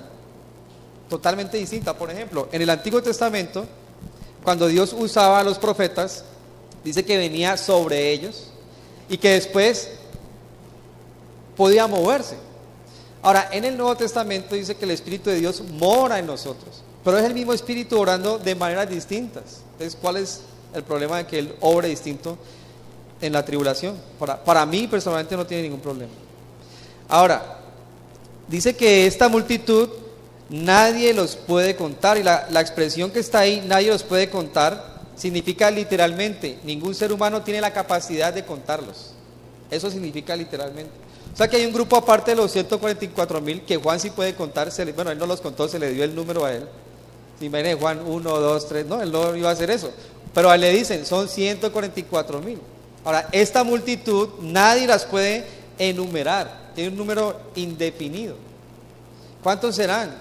totalmente distinta. Por ejemplo, en el Antiguo Testamento, cuando Dios usaba a los profetas, dice que venía sobre ellos y que después podía moverse. Ahora, en el Nuevo Testamento dice que el Espíritu de Dios mora en nosotros, pero es el mismo Espíritu orando de maneras distintas. Entonces, ¿cuál es el problema de que Él obre distinto en la tribulación? Para mí, personalmente, no tiene ningún problema. Ahora, dice que esta multitud nadie los puede contar, y la expresión que está ahí, nadie los puede contar, significa literalmente, ningún ser humano tiene la capacidad de contarlos. Eso significa literalmente. O sea que hay un grupo aparte de los 144,000 que Juan sí puede contar. Bueno, él no los contó, se le dio el número a él. Si imagínate, Juan 1, 2, 3, no, él no iba a hacer eso. Pero a él le dicen, son 144,000. Ahora, esta multitud nadie las puede enumerar, tiene un número indefinido. ¿Cuántos serán?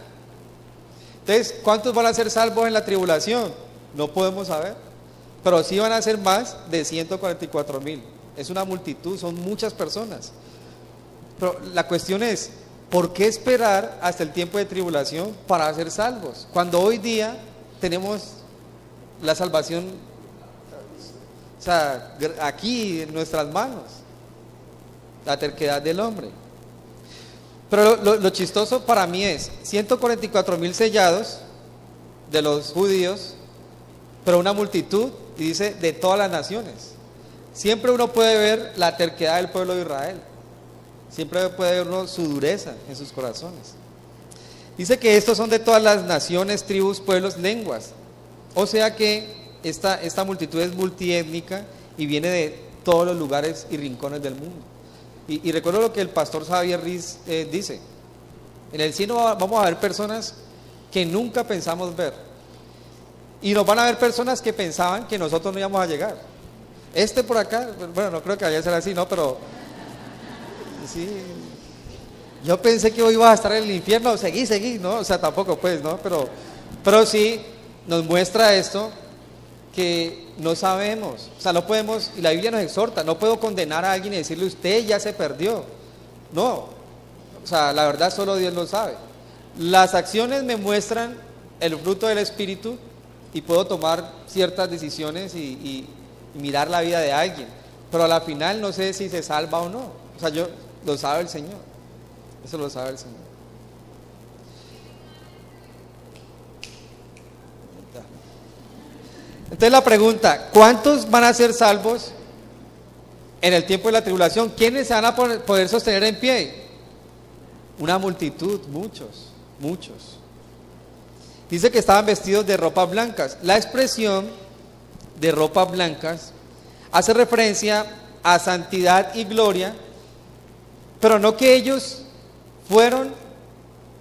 Entonces, ¿cuántos van a ser salvos en la tribulación? No podemos saber, pero sí van a ser más de 144,000. Es una multitud, son muchas personas. Pero la cuestión es, ¿por qué esperar hasta el tiempo de tribulación para ser salvos? Cuando hoy día tenemos la salvación, o sea, aquí en nuestras manos. La terquedad del hombre. Pero lo chistoso para mí es 144,000 sellados de los judíos, pero una multitud, y dice, de todas las naciones. Siempre uno puede ver la terquedad del pueblo de Israel. Siempre puede ver uno su dureza en sus corazones. Dice que estos son de todas las naciones, tribus, pueblos, lenguas. O sea que esta multitud es multiétnica y viene de todos los lugares y rincones del mundo. Y recuerdo lo que el pastor Xavier Riz dice. En el cielo vamos a ver personas que nunca pensamos ver. Y nos van a ver personas que pensaban que nosotros no íbamos a llegar. Por acá, bueno, no creo que vaya a ser así, ¿no? Pero sí, yo pensé que hoy iba a estar en el infierno, seguí, ¿no? O sea, tampoco pues, ¿no? Pero sí nos muestra esto, que no sabemos, o sea, no podemos, y la Biblia nos exhorta, no puedo condenar a alguien y decirle, usted ya se perdió. No, o sea, la verdad solo Dios lo sabe. Las acciones me muestran el fruto del Espíritu y puedo tomar ciertas decisiones y mirar la vida de alguien, pero a la final no sé si se salva o no. O sea, lo sabe el Señor, eso lo sabe el Señor. Entonces la pregunta, ¿cuántos van a ser salvos en el tiempo de la tribulación? ¿Quiénes se van a poder sostener en pie? Una multitud, muchos. Dice que estaban vestidos de ropas blancas. La expresión de ropas blancas hace referencia a santidad y gloria, pero no que ellos fueron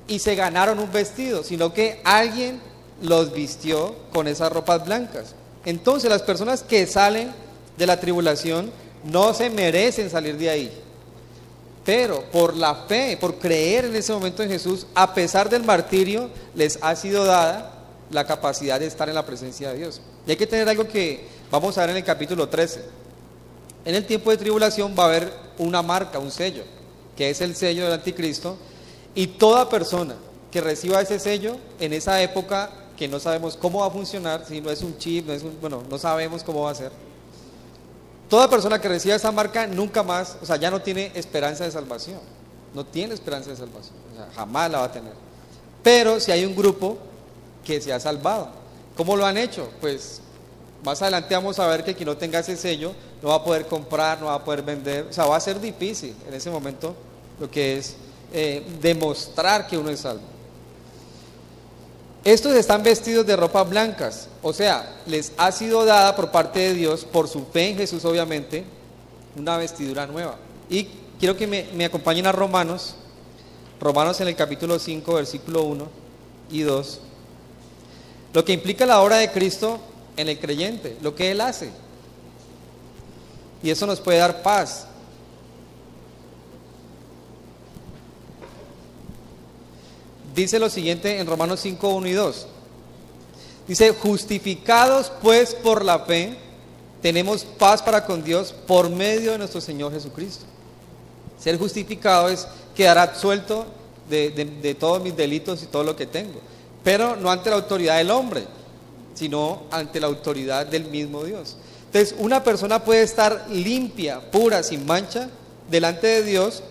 y se ganaron un vestido, sino que alguien los vistió con esas ropas blancas. Entonces las personas que salen de la tribulación no se merecen salir de ahí, pero por la fe, por creer en ese momento en Jesús, a pesar del martirio, les ha sido dada la capacidad de estar en la presencia de Dios. Y hay que tener algo que vamos a ver en el capítulo 13. En el tiempo de tribulación va a haber una marca, un sello, que es el sello del anticristo, y toda persona que reciba ese sello en esa época, que no sabemos cómo va a funcionar, si no es un chip, no sabemos cómo va a ser. Toda persona que reciba esa marca nunca más, o sea, ya no tiene esperanza de salvación. No tiene esperanza de salvación, o sea, jamás la va a tener. Pero si hay un grupo que se ha salvado, ¿cómo lo han hecho? Pues más adelante vamos a ver que quien no tenga ese sello no va a poder comprar, no va a poder vender, o sea, va a ser difícil en ese momento lo que es demostrar que uno es salvo. Estos están vestidos de ropas blancas, o sea, les ha sido dada por parte de Dios, por su fe en Jesús obviamente, una vestidura nueva. Y quiero que me acompañen a Romanos en el capítulo 5, versículo 1 y 2, lo que implica la obra de Cristo en el creyente, lo que Él hace. Y eso nos puede dar paz. Dice lo siguiente en Romanos 5, 1 y 2. Dice, justificados pues por la fe, tenemos paz para con Dios por medio de nuestro Señor Jesucristo. Ser justificado es quedar absuelto de todos mis delitos y todo lo que tengo, pero no ante la autoridad del hombre, sino ante la autoridad del mismo Dios. Entonces, una persona puede estar limpia, pura, sin mancha, delante de Dios,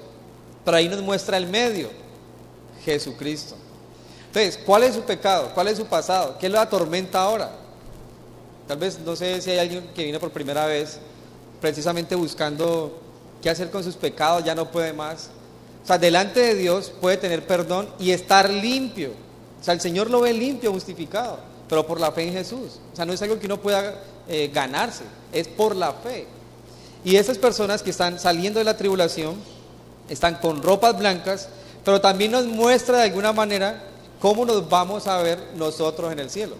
pero ahí nos muestra el medio, Jesucristo. Entonces, ¿cuál es su pecado? ¿Cuál es su pasado? ¿Qué lo atormenta ahora? Tal vez, no sé si hay alguien que vino por primera vez precisamente buscando qué hacer con sus pecados, ya no puede más. O sea, delante de Dios puede tener perdón y estar limpio. O sea, el Señor lo ve limpio, justificado, pero por la fe en Jesús. O sea, no es algo que uno pueda ganarse, es por la fe. Y esas personas que están saliendo de la tribulación están con ropas blancas, pero también nos muestra de alguna manera cómo nos vamos a ver nosotros en el cielo.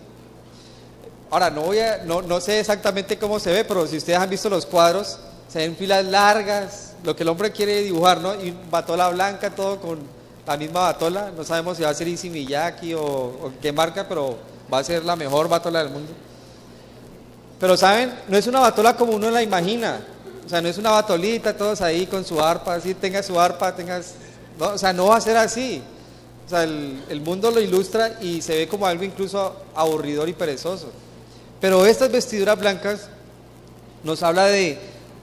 Ahora, no sé exactamente cómo se ve, pero si ustedes han visto los cuadros, se ven filas largas, lo que el hombre quiere dibujar, ¿no? Y batola blanca, todo con la misma batola. No sabemos si va a ser Issey Miyake o qué marca, pero va a ser la mejor batola del mundo. Pero ¿saben? No es una batola como uno la imagina. O sea, no es una batolita, todos ahí con su arpa, así tenga su arpa, no, o sea, no va a ser así. O sea, el mundo lo ilustra y se ve como algo incluso aburridor y perezoso. Pero estas vestiduras blancas nos habla de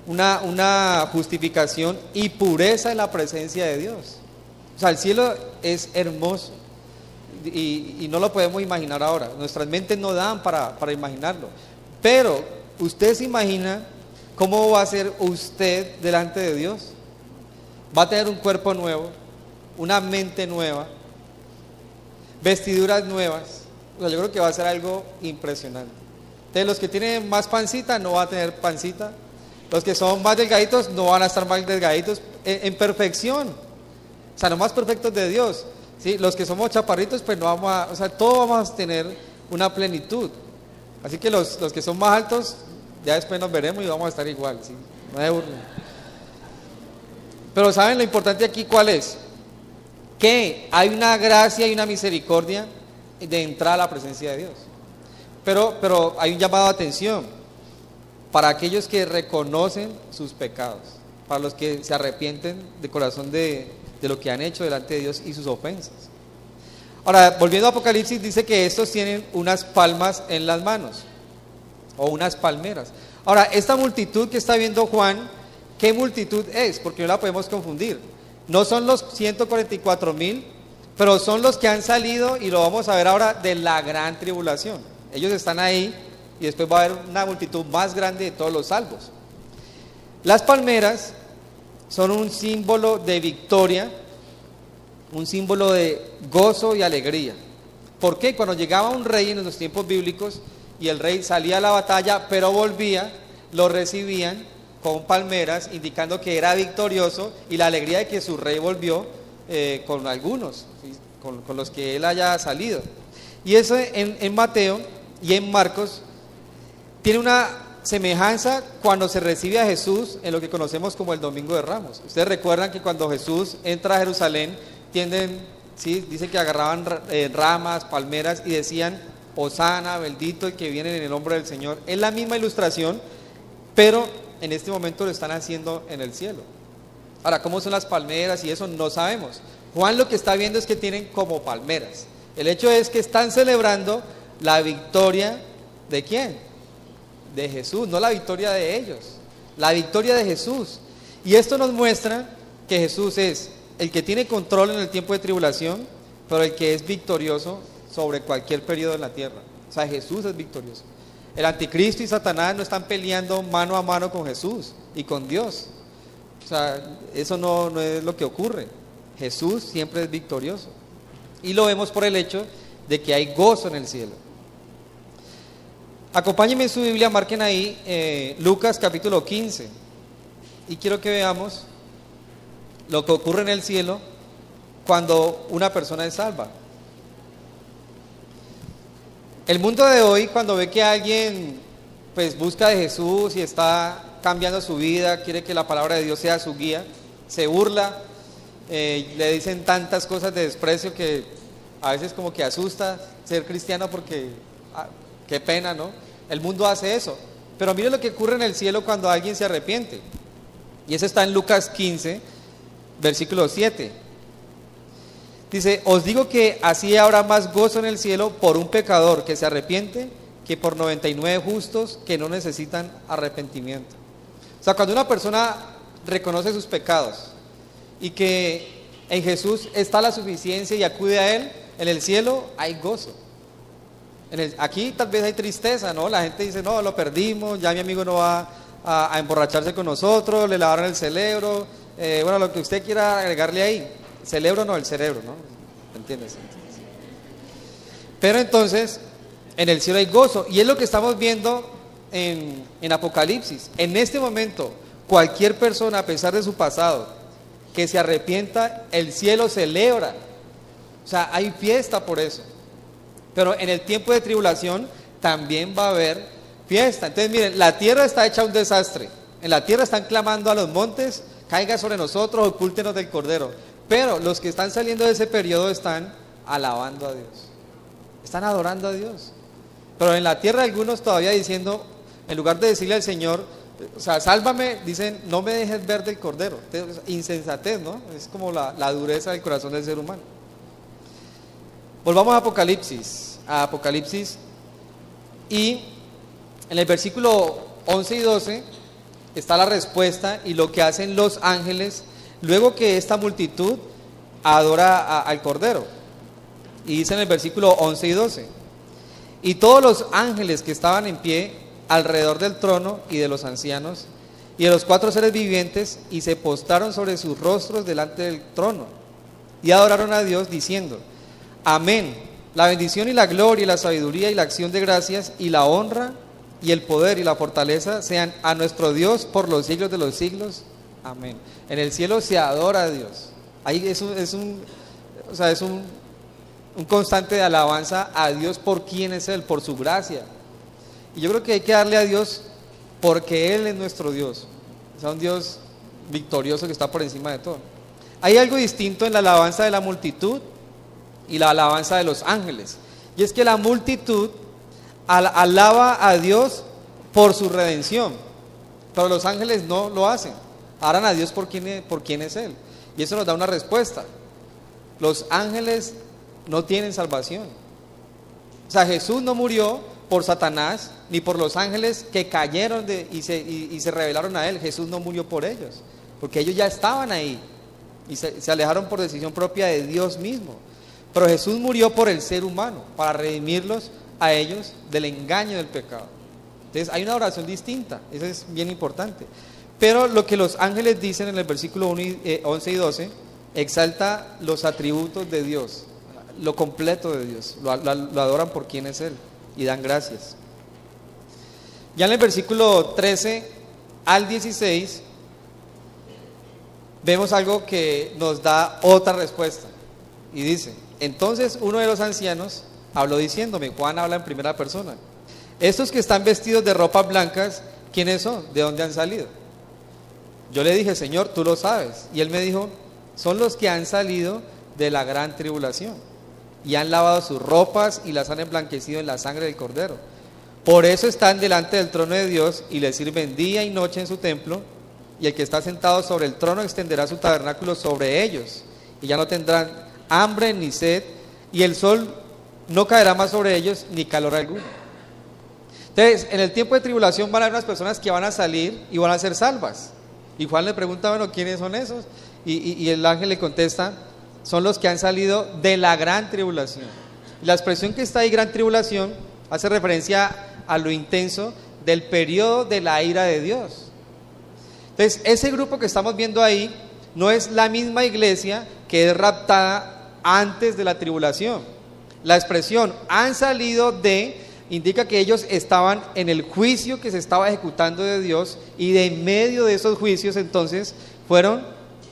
una justificación y pureza en la presencia de Dios. O O sea, el cielo es hermoso y no lo podemos imaginar ahora. Nuestras mentes no dan para imaginarlo. Pero, ¿usted se imagina cómo va a ser usted delante de Dios? Va a tener un cuerpo nuevo, una mente nueva, vestiduras nuevas. O sea, yo creo que va a ser algo impresionante. Entonces, los que tienen más pancita no van a tener pancita. Los que son más delgaditos no van a estar más delgaditos en perfección. O sea, los más perfectos de Dios. ¿Sí? Los que somos chaparritos, pues no vamos a, o sea, todos vamos a tener una plenitud. Así que los que son más altos, ya después nos veremos y vamos a estar igual, ¿sí? No se burlen. Pero ¿saben lo importante aquí cuál es? Que hay una gracia y una misericordia de entrar a la presencia de Dios. Pero hay un llamado de atención para aquellos que reconocen sus pecados, para los que se arrepienten de corazón de lo que han hecho delante de Dios y sus ofensas. Ahora, volviendo a Apocalipsis, dice que estos tienen unas palmas en las manos, o unas palmeras. Ahora, esta multitud que está viendo Juan, ¿qué multitud es? Porque no la podemos confundir. No son los 144,000, pero son los que han salido, y lo vamos a ver ahora, de la gran tribulación. Ellos están ahí, y después va a haber una multitud más grande de todos los salvos. Las palmeras son un símbolo de victoria, un símbolo de gozo y alegría. ¿Por qué? Cuando llegaba un rey en los tiempos bíblicos y el rey salía a la batalla, pero volvía, lo recibían con palmeras, indicando que era victorioso, y la alegría de que su rey volvió con algunos, ¿sí? con los que él haya salido. Y eso en Mateo y en Marcos tiene una semejanza cuando se recibe a Jesús en lo que conocemos como el Domingo de Ramos. Ustedes recuerdan que cuando Jesús entra a Jerusalén, ¿sí? Dice que agarraban ramas, palmeras y decían: Hosana, bendito el que viene en el nombre del Señor. Es la misma ilustración, pero en este momento lo están haciendo en el cielo. Ahora, ¿cómo son las palmeras y eso? No sabemos. Juan lo que está viendo es que tienen como palmeras. El hecho es que están celebrando la victoria ¿de quién? De Jesús, no la victoria de ellos, la victoria de Jesús. Y esto nos muestra que Jesús es el que tiene control en el tiempo de tribulación, pero el que es victorioso sobre cualquier periodo en la tierra. O sea, Jesús es victorioso. El anticristo y Satanás no están peleando mano a mano con Jesús y con Dios. O sea, eso no es lo que ocurre. Jesús siempre es victorioso. Y lo vemos por el hecho de que hay gozo en el cielo. Acompáñenme en su Biblia, marquen ahí Lucas capítulo 15. Y quiero que veamos lo que ocurre en el cielo cuando una persona es salva. El mundo de hoy, cuando ve que alguien pues busca de Jesús y está cambiando su vida, quiere que la palabra de Dios sea su guía, se burla, le dicen tantas cosas de desprecio que a veces como que asusta ser cristiano porque qué pena, ¿no? El mundo hace eso. Pero mire lo que ocurre en el cielo cuando alguien se arrepiente. Y eso está en Lucas 15, versículo 7. Dice: os digo que así habrá más gozo en el cielo por un pecador que se arrepiente que por 99 justos que no necesitan arrepentimiento. O sea, cuando una persona reconoce sus pecados y que en Jesús está la suficiencia y acude a Él, en el cielo hay gozo. Aquí tal vez hay tristeza, ¿no? La gente dice: no, lo perdimos, ya mi amigo no va a emborracharse con nosotros, le lavaron el cerebro, bueno, lo que usted quiera agregarle ahí. Cerebro no, el cerebro, ¿no? ¿Entiendes? Pero entonces, en el cielo hay gozo, y es lo que estamos viendo en Apocalipsis. En este momento, cualquier persona, a pesar de su pasado, que se arrepienta, el cielo celebra. O sea, hay fiesta por eso. Pero en el tiempo de tribulación también va a haber fiesta. Entonces miren, la tierra está hecha un desastre. En la tierra están clamando a los montes: caiga sobre nosotros, ocúltenos del Cordero. Pero los que están saliendo de ese periodo están alabando a Dios, están adorando a Dios. Pero en la tierra algunos todavía diciendo, en lugar de decirle al Señor, o sea, sálvame, dicen: no me dejes ver del Cordero. Insensatez, ¿no? Es como la dureza del corazón del ser humano. Volvamos a Apocalipsis, y en el versículo 11 y 12 está la respuesta y lo que hacen los ángeles luego que esta multitud adora al Cordero. Y dice en el versículo 11 y 12: y todos los ángeles que estaban en pie alrededor del trono y de los ancianos y de los 4 seres vivientes, y se postraron sobre sus rostros delante del trono y adoraron a Dios diciendo: amén, la bendición y la gloria y la sabiduría y la acción de gracias y la honra y el poder y la fortaleza sean a nuestro Dios por los siglos de los siglos, amén. En el cielo se adora a Dios. Ahí es un constante de alabanza a Dios por quién es Él, por su gracia. Y yo creo que hay que darle a Dios porque Él es nuestro Dios, o sea, un Dios victorioso que está por encima de todo. Hay algo distinto en la alabanza de la multitud y la alabanza de los ángeles, y es que la multitud alaba a Dios por su redención, pero los ángeles no lo hacen, adoran a Dios por quién es Él. Y eso nos da una respuesta: los ángeles no tienen salvación. O sea, Jesús no murió por Satanás ni por los ángeles que cayeron y se rebelaron a Él. Jesús no murió por ellos, porque ellos ya estaban ahí y se alejaron por decisión propia de Dios mismo. Pero Jesús murió por el ser humano, para redimirlos a ellos del engaño del pecado. Entonces hay una oración distinta, eso es bien importante. Pero lo que los ángeles dicen en el versículo 11 y 12 exalta los atributos de Dios, lo completo de Dios, lo adoran por quién es Él y dan gracias. Ya en el versículo 13 al 16 vemos algo que nos da otra respuesta y dice: entonces uno de los ancianos habló diciéndome, Juan habla en primera persona: estos que están vestidos de ropas blancas, ¿quiénes son? ¿De dónde han salido? Yo le dije: Señor, tú lo sabes. Y él me dijo: son los que han salido de la gran tribulación y han lavado sus ropas y las han emblanquecido en la sangre del Cordero. Por eso están delante del trono de Dios y le sirven día y noche en su templo, y el que está sentado sobre el trono extenderá su tabernáculo sobre ellos, y ya no tendrán hambre ni sed, y el sol no caerá más sobre ellos ni calor alguno. Entonces, en el tiempo de tribulación van a haber unas personas que van a salir y van a ser salvas. Y Juan le pregunta: bueno, ¿quiénes son esos? Y el ángel le contesta: son los que han salido de la gran tribulación. Y la expresión que está ahí, gran tribulación, hace referencia a lo intenso del periodo de la ira de Dios. Entonces, ese grupo que estamos viendo ahí no es la misma iglesia que es raptada antes de la tribulación. La expresión han salido de indica que ellos estaban en el juicio que se estaba ejecutando de Dios, y de en medio de esos juicios entonces fueron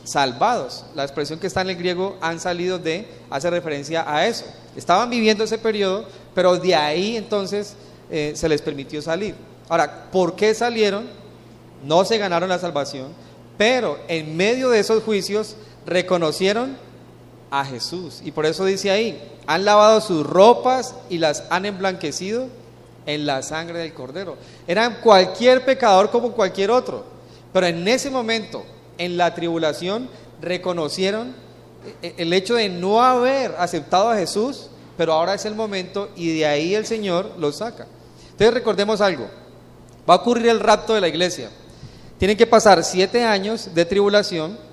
salvados. La expresión que está en el griego, han salido de, hace referencia a eso. Estaban viviendo ese periodo, pero de ahí entonces se les permitió salir. Ahora, ¿por qué salieron? No se ganaron la salvación, pero en medio de esos juicios reconocieron a Jesús, y por eso dice ahí: han lavado sus ropas y las han emblanquecido en la sangre del Cordero. Eran cualquier pecador como cualquier otro, pero en ese momento, en la tribulación, reconocieron el hecho de no haber aceptado a Jesús, pero ahora es el momento, y de ahí el Señor los saca. Entonces recordemos algo: va a ocurrir el rapto de la iglesia. Tienen que pasar 7 años de tribulación.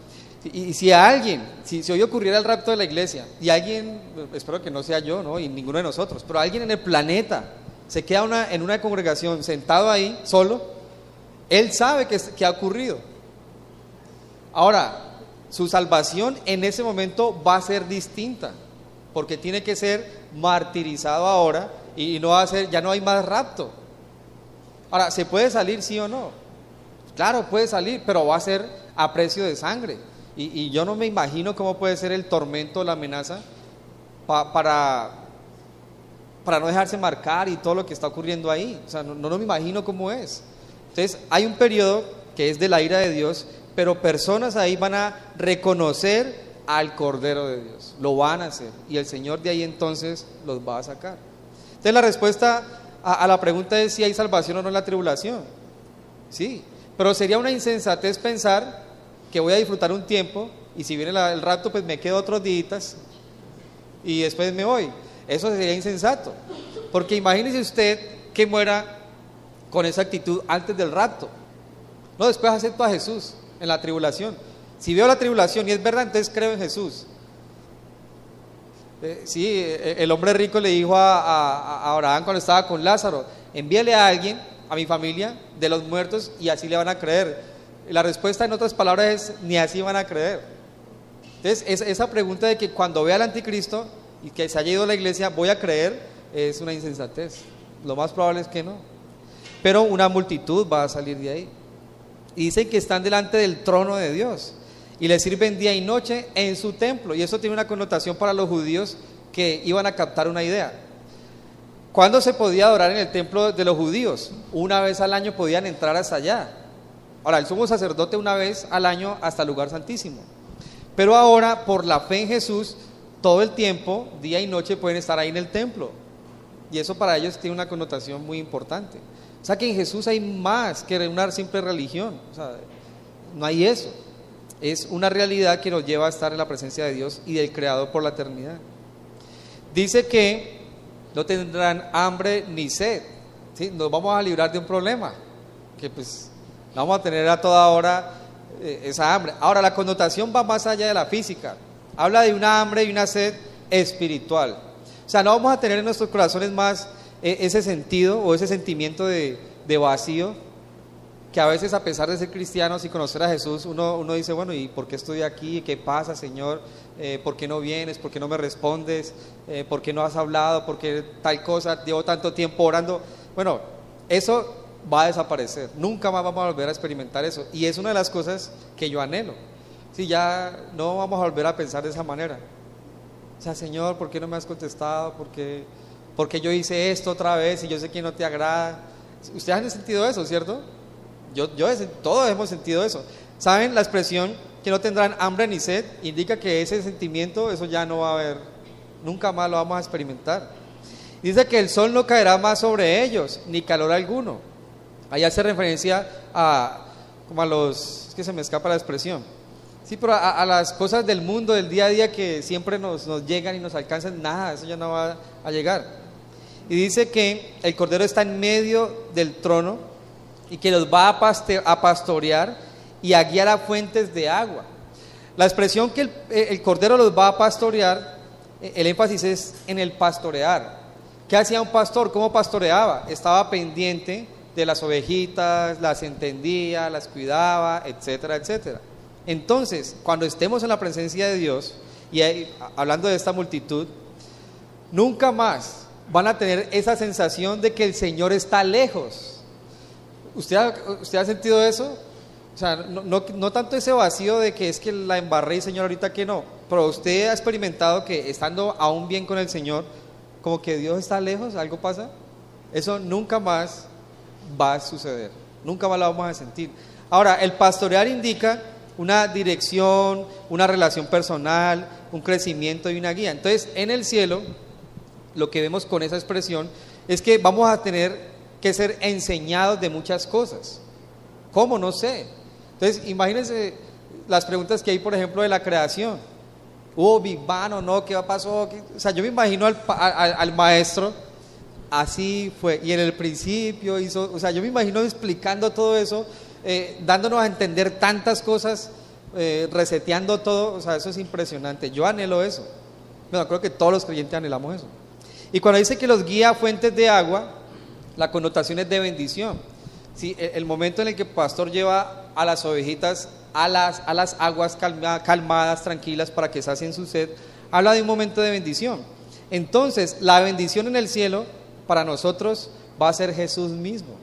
Y si hoy ocurriera el rapto de la iglesia, y alguien, espero que no sea yo, ¿no?, y ninguno de nosotros, pero alguien en el planeta se queda en una congregación sentado ahí solo, él sabe que ha ocurrido. Ahora, su salvación en ese momento va a ser distinta, porque tiene que ser martirizado ahora, y no va a ser, ya no hay más rapto. Ahora, ¿se puede salir, sí o no? Claro, puede salir, pero va a ser a precio de sangre. Y yo no me imagino cómo puede ser el tormento, la amenaza para no dejarse marcar y todo lo que está ocurriendo ahí. O sea, no me imagino cómo es. Entonces, hay un periodo que es de la ira de Dios, pero personas ahí van a reconocer al Cordero de Dios. Lo van a hacer, y el Señor de ahí entonces los va a sacar. Entonces, la respuesta a la pregunta es si hay salvación o no en la tribulación. Sí, pero sería una insensatez pensar que voy a disfrutar un tiempo, y si viene el rapto, pues me quedo otros días y después me voy. Eso sería insensato, porque imagínese usted que muera con esa actitud antes del rapto. No, después acepto a Jesús en la tribulación. Si veo la tribulación y es verdad, entonces creo en Jesús. Sí, el hombre rico le dijo a Abraham cuando estaba con Lázaro: envíale a alguien, a mi familia, de los muertos, y así le van a creer. La respuesta, en otras palabras, es: ni así van a creer. Entonces, esa pregunta de que cuando vea al anticristo y que se haya ido a la iglesia, voy a creer, es una insensatez. Lo más probable es que no. Pero una multitud va a salir de ahí. Y dicen que están delante del trono de Dios y le sirven día y noche en su templo. Y eso tiene una connotación para los judíos que iban a captar una idea. ¿Cuándo se podía adorar en el templo de los judíos? Una vez al año podían entrar hasta allá. Ahora, el sumo sacerdote una vez al año hasta el lugar santísimo. Pero ahora, por la fe en Jesús, todo el tiempo, día y noche, pueden estar ahí en el templo. Y eso para ellos tiene una connotación muy importante. O sea que en Jesús hay más que una simple religión. O sea, no hay eso. Es una realidad que nos lleva a estar en la presencia de Dios y del Creador por la eternidad. Dice que no tendrán hambre ni sed. ¿Sí? Nos vamos a librar de un problema, que pues vamos a tener a toda hora esa hambre. Ahora, la connotación va más allá de la física. Habla de una hambre y una sed espiritual. O sea, no vamos a tener en nuestros corazones más ese sentido o ese sentimiento de vacío, que a veces, a pesar de ser cristianos y conocer a Jesús, uno dice: bueno, ¿y por qué estoy aquí? ¿Qué pasa, Señor? ¿Por qué no vienes? ¿Por qué no me respondes? ¿Por qué no has hablado? ¿Por qué tal cosa? Llevo tanto tiempo orando. Bueno, eso va a desaparecer. Nunca más vamos a volver a experimentar eso. Y es una de las cosas que yo anhelo. Sí, ya no vamos a volver a pensar de esa manera. O sea, Señor, ¿por qué no me has contestado? ¿Por qué yo hice esto otra vez y yo sé que no te agrada? Ustedes han sentido eso, ¿cierto? Todos hemos sentido eso. ¿Saben? La expresión que no tendrán hambre ni sed indica que ese sentimiento, eso ya no va a haber, nunca más lo vamos a experimentar. Dice que el sol no caerá más sobre ellos, ni calor alguno. Ahí hace referencia como a los, es que se me escapa la expresión, sí, pero a las cosas del mundo, del día a día, que siempre nos llegan y nos alcanzan. Nada, eso ya no va a llegar. Y dice que el Cordero está en medio del trono y que los va a pastorear y a guiar a fuentes de agua. La expresión que el Cordero los va a pastorear, el énfasis es en el pastorear. ¿Qué hacía un pastor? ¿Cómo pastoreaba? Estaba pendiente de las ovejitas, las entendía, las cuidaba, etcétera, etcétera. Entonces, cuando estemos en la presencia de Dios, y hablando de esta multitud, nunca más van a tener esa sensación de que el Señor está lejos. ¿Usted ha sentido eso? O sea, no tanto ese vacío de que es que la embarré y Señor ahorita que no, pero usted ha experimentado que estando aún bien con el Señor, como que Dios está lejos, algo pasa. Eso nunca más va a suceder, nunca más lo vamos a sentir. Ahora, el pastorear indica una dirección, una relación personal, un crecimiento y una guía. Entonces, en el cielo, lo que vemos con esa expresión es que vamos a tener que ser enseñados de muchas cosas. ¿Cómo? No sé. Entonces, imagínense las preguntas que hay, por ejemplo, de la creación. ¿Hubo Big Bang o no? ¿Qué pasó? O sea, yo me imagino al maestro, así fue, y en el principio hizo, o sea, yo me imagino explicando todo eso, dándonos a entender tantas cosas, reseteando todo. O sea, eso es impresionante. Yo anhelo eso. Bueno, creo que todos los creyentes anhelamos eso. Y cuando dice que los guía a fuentes de agua, la connotación es de bendición. ¿Sí? El momento en el que el pastor lleva a las ovejitas a las aguas calmadas, tranquilas, para que sacien su sed, habla de un momento de bendición. Entonces, la bendición en el cielo para nosotros va a ser Jesús mismo.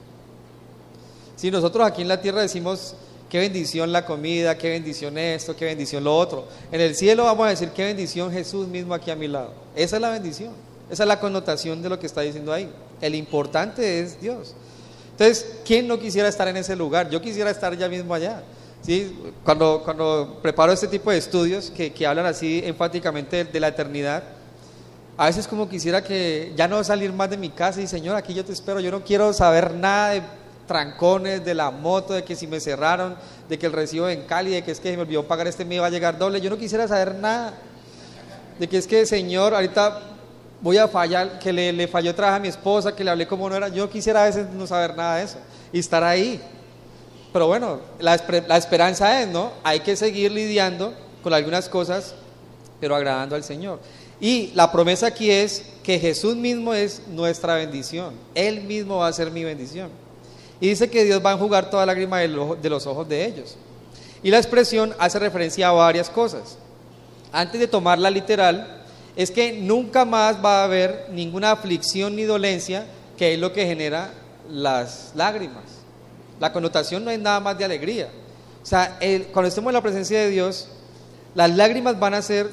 Si nosotros aquí en la tierra decimos: qué bendición la comida, qué bendición esto, qué bendición lo otro, en el cielo vamos a decir: qué bendición Jesús mismo aquí a mi lado. Esa es la bendición, esa es la connotación de lo que está diciendo ahí. El importante es Dios. Entonces, ¿quién no quisiera estar en ese lugar? Yo quisiera estar ya mismo allá. ¿Sí? Cuando preparo este tipo de estudios que hablan así enfáticamente de la eternidad, a veces como quisiera que ya no salir más de mi casa y: Señor, aquí yo te espero, yo no quiero saber nada de trancones, de la moto, de que si me cerraron, de que el recibo en Cali, de que es que me olvidó pagar me iba a llegar doble. Yo no quisiera saber nada de que es que, Señor, ahorita voy a fallar, que le falló trabajo a mi esposa, que le hablé como no era. Yo quisiera a veces no saber nada de eso y estar ahí. Pero bueno, la esperanza es, ¿no? Hay que seguir lidiando con algunas cosas, pero agradando al Señor. Y la promesa aquí es que Jesús mismo es nuestra bendición. Él mismo va a ser mi bendición. Y dice que Dios va a enjugar toda lágrima de los ojos de ellos. Y la expresión hace referencia a varias cosas. Antes de tomarla literal, es que nunca más va a haber ninguna aflicción ni dolencia, que es lo que genera las lágrimas. La connotación no es nada más de alegría. O sea, cuando estemos en la presencia de Dios, las lágrimas van a ser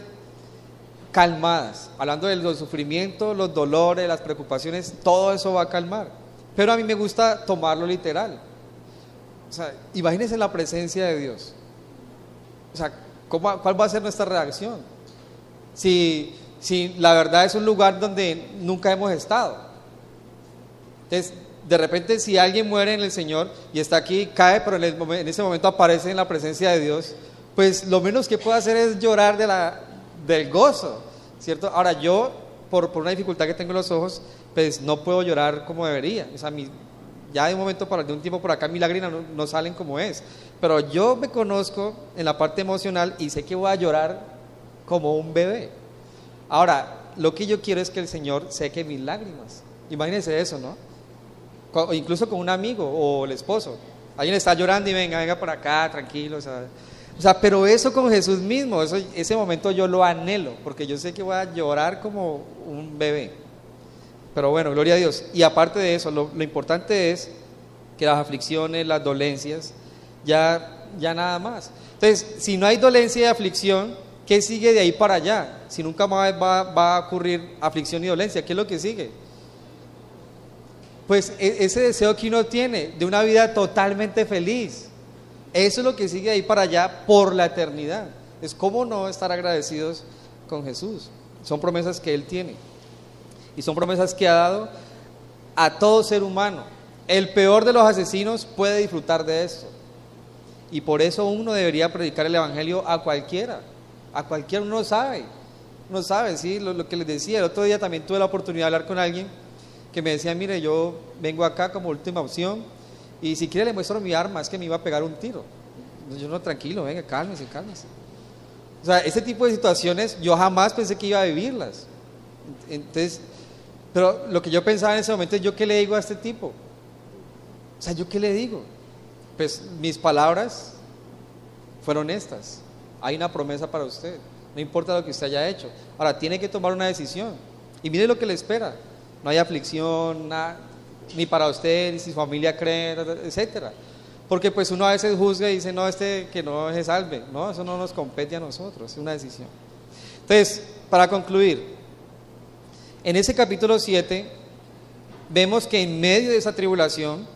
calmadas. Hablando de los sufrimientos, los dolores, las preocupaciones, todo eso va a calmar. Pero a mí me gusta tomarlo literal. O sea, imagínense la presencia de Dios. O sea, ¿cuál va a ser nuestra reacción? Si la verdad es un lugar donde nunca hemos estado. Entonces, de repente, si alguien muere en el Señor y está aquí, cae, pero en ese momento aparece en la presencia de Dios, pues lo menos que puedo hacer es llorar del gozo, ¿cierto? Ahora yo, por una dificultad que tengo en los ojos, pues no puedo llorar como debería. O sea, ya de un tiempo por acá mis lágrimas no salen como es. Pero yo me conozco en la parte emocional y sé que voy a llorar como un bebé. Ahora, lo que yo quiero es que el Señor seque mis lágrimas. Imagínense eso, ¿no? Incluso con un amigo o el esposo. Alguien está llorando y venga por acá, tranquilo. O sea, pero eso con Jesús mismo, ese momento yo lo anhelo, porque yo sé que voy a llorar como un bebé. Pero bueno, gloria a Dios. Y aparte de eso, lo importante es que las aflicciones, las dolencias, ya nada más. Entonces, si no hay dolencia y aflicción, ¿qué sigue de ahí para allá? Si nunca más va a ocurrir aflicción y dolencia, ¿qué es lo que sigue? Pues ese deseo que uno tiene de una vida totalmente feliz. Eso es lo que sigue de ahí para allá por la eternidad. Es cómo no estar agradecidos con Jesús. Son promesas que Él tiene. Y son promesas que ha dado a todo ser humano. El peor de los asesinos puede disfrutar de esto. Y por eso uno debería predicar el Evangelio a cualquiera. A cualquiera, uno sabe, ¿sí? Lo que les decía, el otro día también tuve la oportunidad de hablar con alguien que me decía, mire, yo vengo acá como última opción y si quiere le muestro mi arma, es que me iba a pegar un tiro. Yo no, tranquilo, venga, cálmese. O sea, ese tipo de situaciones yo jamás pensé que iba a vivirlas. Entonces, pero lo que yo pensaba en ese momento es, ¿yo qué le digo a este tipo? O sea, ¿yo qué le digo? Pues mis palabras fueron estas. Hay una promesa para usted, no importa lo que usted haya hecho. Ahora, tiene que tomar una decisión. Y mire lo que le espera. No hay aflicción, ni para usted, ni si su familia cree, etcétera. Porque pues uno a veces juzga y dice, no, que no se salve. No, eso no nos compete a nosotros, es una decisión. Entonces, para concluir, en ese capítulo 7, vemos que en medio de esa tribulación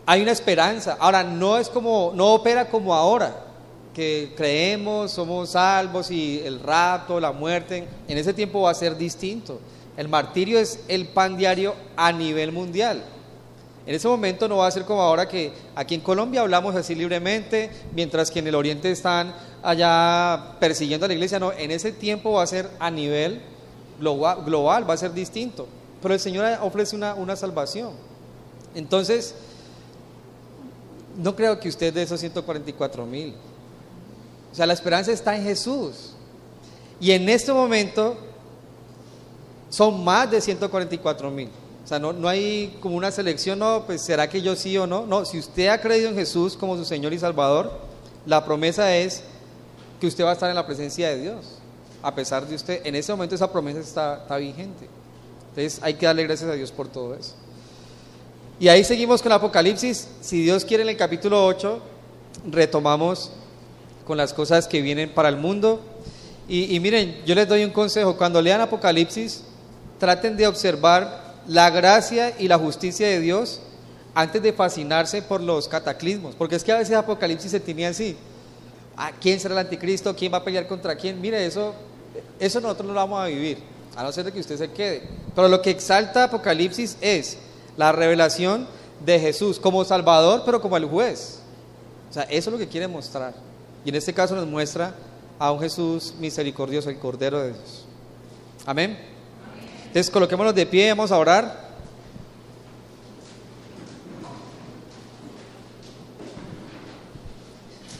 hay una esperanza. Ahora, no opera como ahora, que creemos, somos salvos y el rapto, la muerte, en ese tiempo va a ser distinto. El martirio es el pan diario a nivel mundial. En ese momento no va a ser como ahora, que aquí en Colombia hablamos así libremente, mientras que en el oriente están allá persiguiendo a la iglesia. No, en ese tiempo va a ser a nivel global, va a ser distinto. Pero el Señor ofrece una salvación. Entonces, no creo que usted de esos 144,000. O sea, la esperanza está en Jesús. Y en este momento son más de 144,000. O sea, no hay como una selección, no, pues será que yo sí o no. No, si usted ha creído en Jesús como su Señor y Salvador, la promesa es que usted va a estar en la presencia de Dios. A pesar de usted, en ese momento esa promesa está vigente. Entonces hay que darle gracias a Dios por todo eso. Y ahí seguimos con el Apocalipsis. Si Dios quiere, en el capítulo 8 retomamos con las cosas que vienen para el mundo. Y miren, yo les doy un consejo: cuando lean Apocalipsis, traten de observar la gracia y la justicia de Dios antes de fascinarse por los cataclismos, porque es que a veces Apocalipsis se tiene así: ¿quién será el anticristo? ¿Quién va a pelear contra quién? Mire, eso nosotros no lo vamos a vivir, a no ser de que usted se quede. Pero lo que exalta Apocalipsis es la revelación de Jesús como Salvador, pero como el juez. O sea, eso es lo que quiere mostrar. Y en este caso nos muestra a un Jesús misericordioso, el Cordero de Dios. Amén. Entonces coloquémonos de pie, vamos a orar.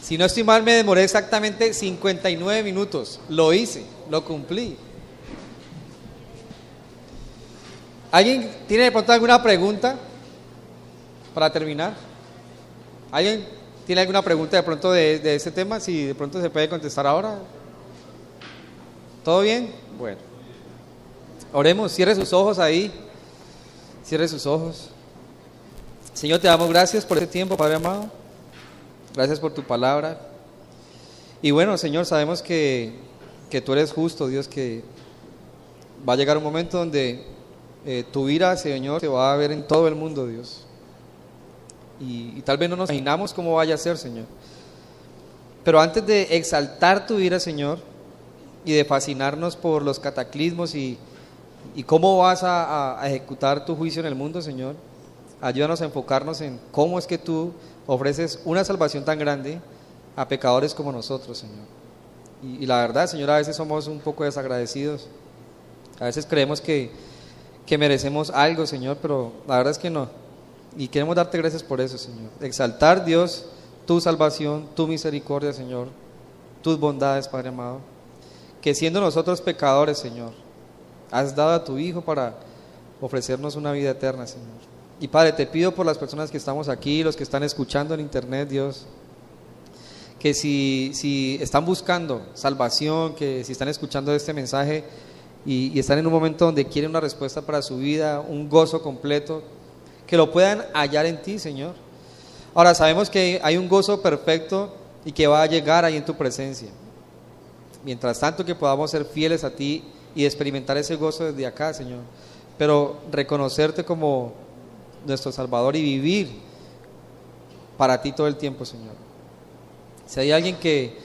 Si no estoy mal, me demoré exactamente 59 minutos. Lo hice, lo cumplí. ¿Alguien tiene de pronto alguna pregunta para terminar? ¿Alguien tiene alguna pregunta de pronto de este tema? Si de pronto se puede contestar ahora. ¿Todo bien? Bueno. Oremos, cierre sus ojos ahí. Cierre sus ojos. Señor, te damos gracias por este tiempo, Padre amado. Gracias por tu palabra. Y bueno, Señor, sabemos que tú eres justo, Dios, que va a llegar un momento donde tu ira, Señor, se va a ver en todo el mundo, Dios. Y tal vez no nos imaginamos cómo vaya a ser, Señor. Pero antes de exaltar tu ira, Señor, y de fascinarnos por los cataclismos y cómo vas a ejecutar tu juicio en el mundo, Señor, ayúdanos a enfocarnos en cómo es que tú ofreces una salvación tan grande a pecadores como nosotros, Señor. Y la verdad, Señor, a veces somos un poco desagradecidos. A veces creemos que merecemos algo, Señor, pero la verdad es que no. Y queremos darte gracias por eso, Señor. Exaltar, Dios, tu salvación, tu misericordia, Señor, tus bondades, Padre amado. Que siendo nosotros pecadores, Señor, has dado a tu Hijo para ofrecernos una vida eterna, Señor. Y Padre, te pido por las personas que estamos aquí, los que están escuchando en internet, Dios, que si están buscando salvación, que si están escuchando este mensaje y están en un momento donde quieren una respuesta para su vida, un gozo completo, que lo puedan hallar en ti, Señor. Ahora sabemos que hay un gozo perfecto y que va a llegar ahí en tu presencia. Mientras tanto, que podamos ser fieles a ti y experimentar ese gozo desde acá, Señor, pero reconocerte como nuestro Salvador y vivir para ti todo el tiempo, Señor. Si hay alguien que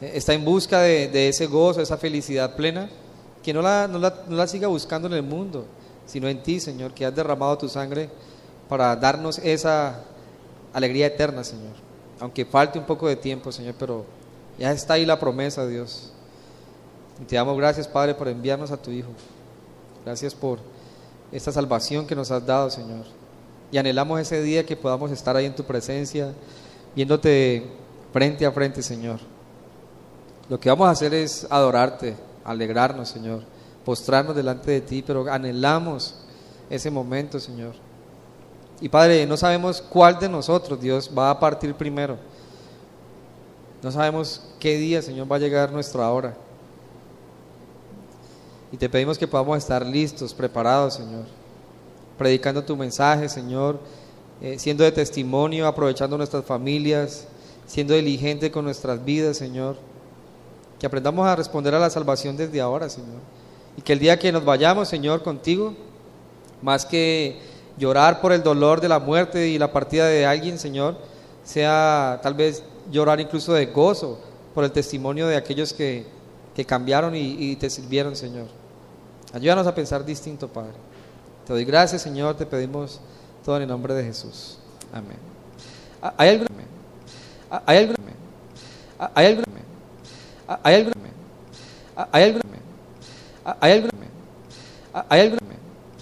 está en busca de ese gozo, esa felicidad plena, que no la siga buscando en el mundo, sino en ti, Señor, que has derramado tu sangre para darnos esa alegría eterna, Señor. Aunque falte un poco de tiempo, Señor, pero ya está ahí la promesa, Dios. Y te damos gracias, Padre, por enviarnos a tu Hijo. Gracias por esta salvación que nos has dado, Señor. Y anhelamos ese día que podamos estar ahí en tu presencia, viéndote frente a frente, Señor. Lo que vamos a hacer es adorarte, alegrarnos, Señor, postrarnos delante de ti, pero anhelamos ese momento, Señor. Y Padre, no sabemos cuál de nosotros, Dios, va a partir primero. No sabemos qué día, Señor, va a llegar nuestra hora. Y te pedimos que podamos estar listos, preparados, Señor, predicando tu mensaje, Señor, siendo de testimonio, aprovechando nuestras familias, siendo diligente con nuestras vidas, Señor. Que aprendamos a responder a la salvación desde ahora, Señor. Y que el día que nos vayamos, Señor, contigo, más que llorar por el dolor de la muerte y la partida de alguien, Señor, sea tal vez llorar incluso de gozo por el testimonio de aquellos que cambiaron y te sirvieron, Señor. Ayúdanos a pensar distinto, Padre. Te doy gracias, Señor, te pedimos todo en el nombre de Jesús. Amén. ¿Hay algo? ¿Hay algo? ¿Hay algo? ¿Hay algo? ¿Hay algo? ¿Hay algo? ¿Hay algo?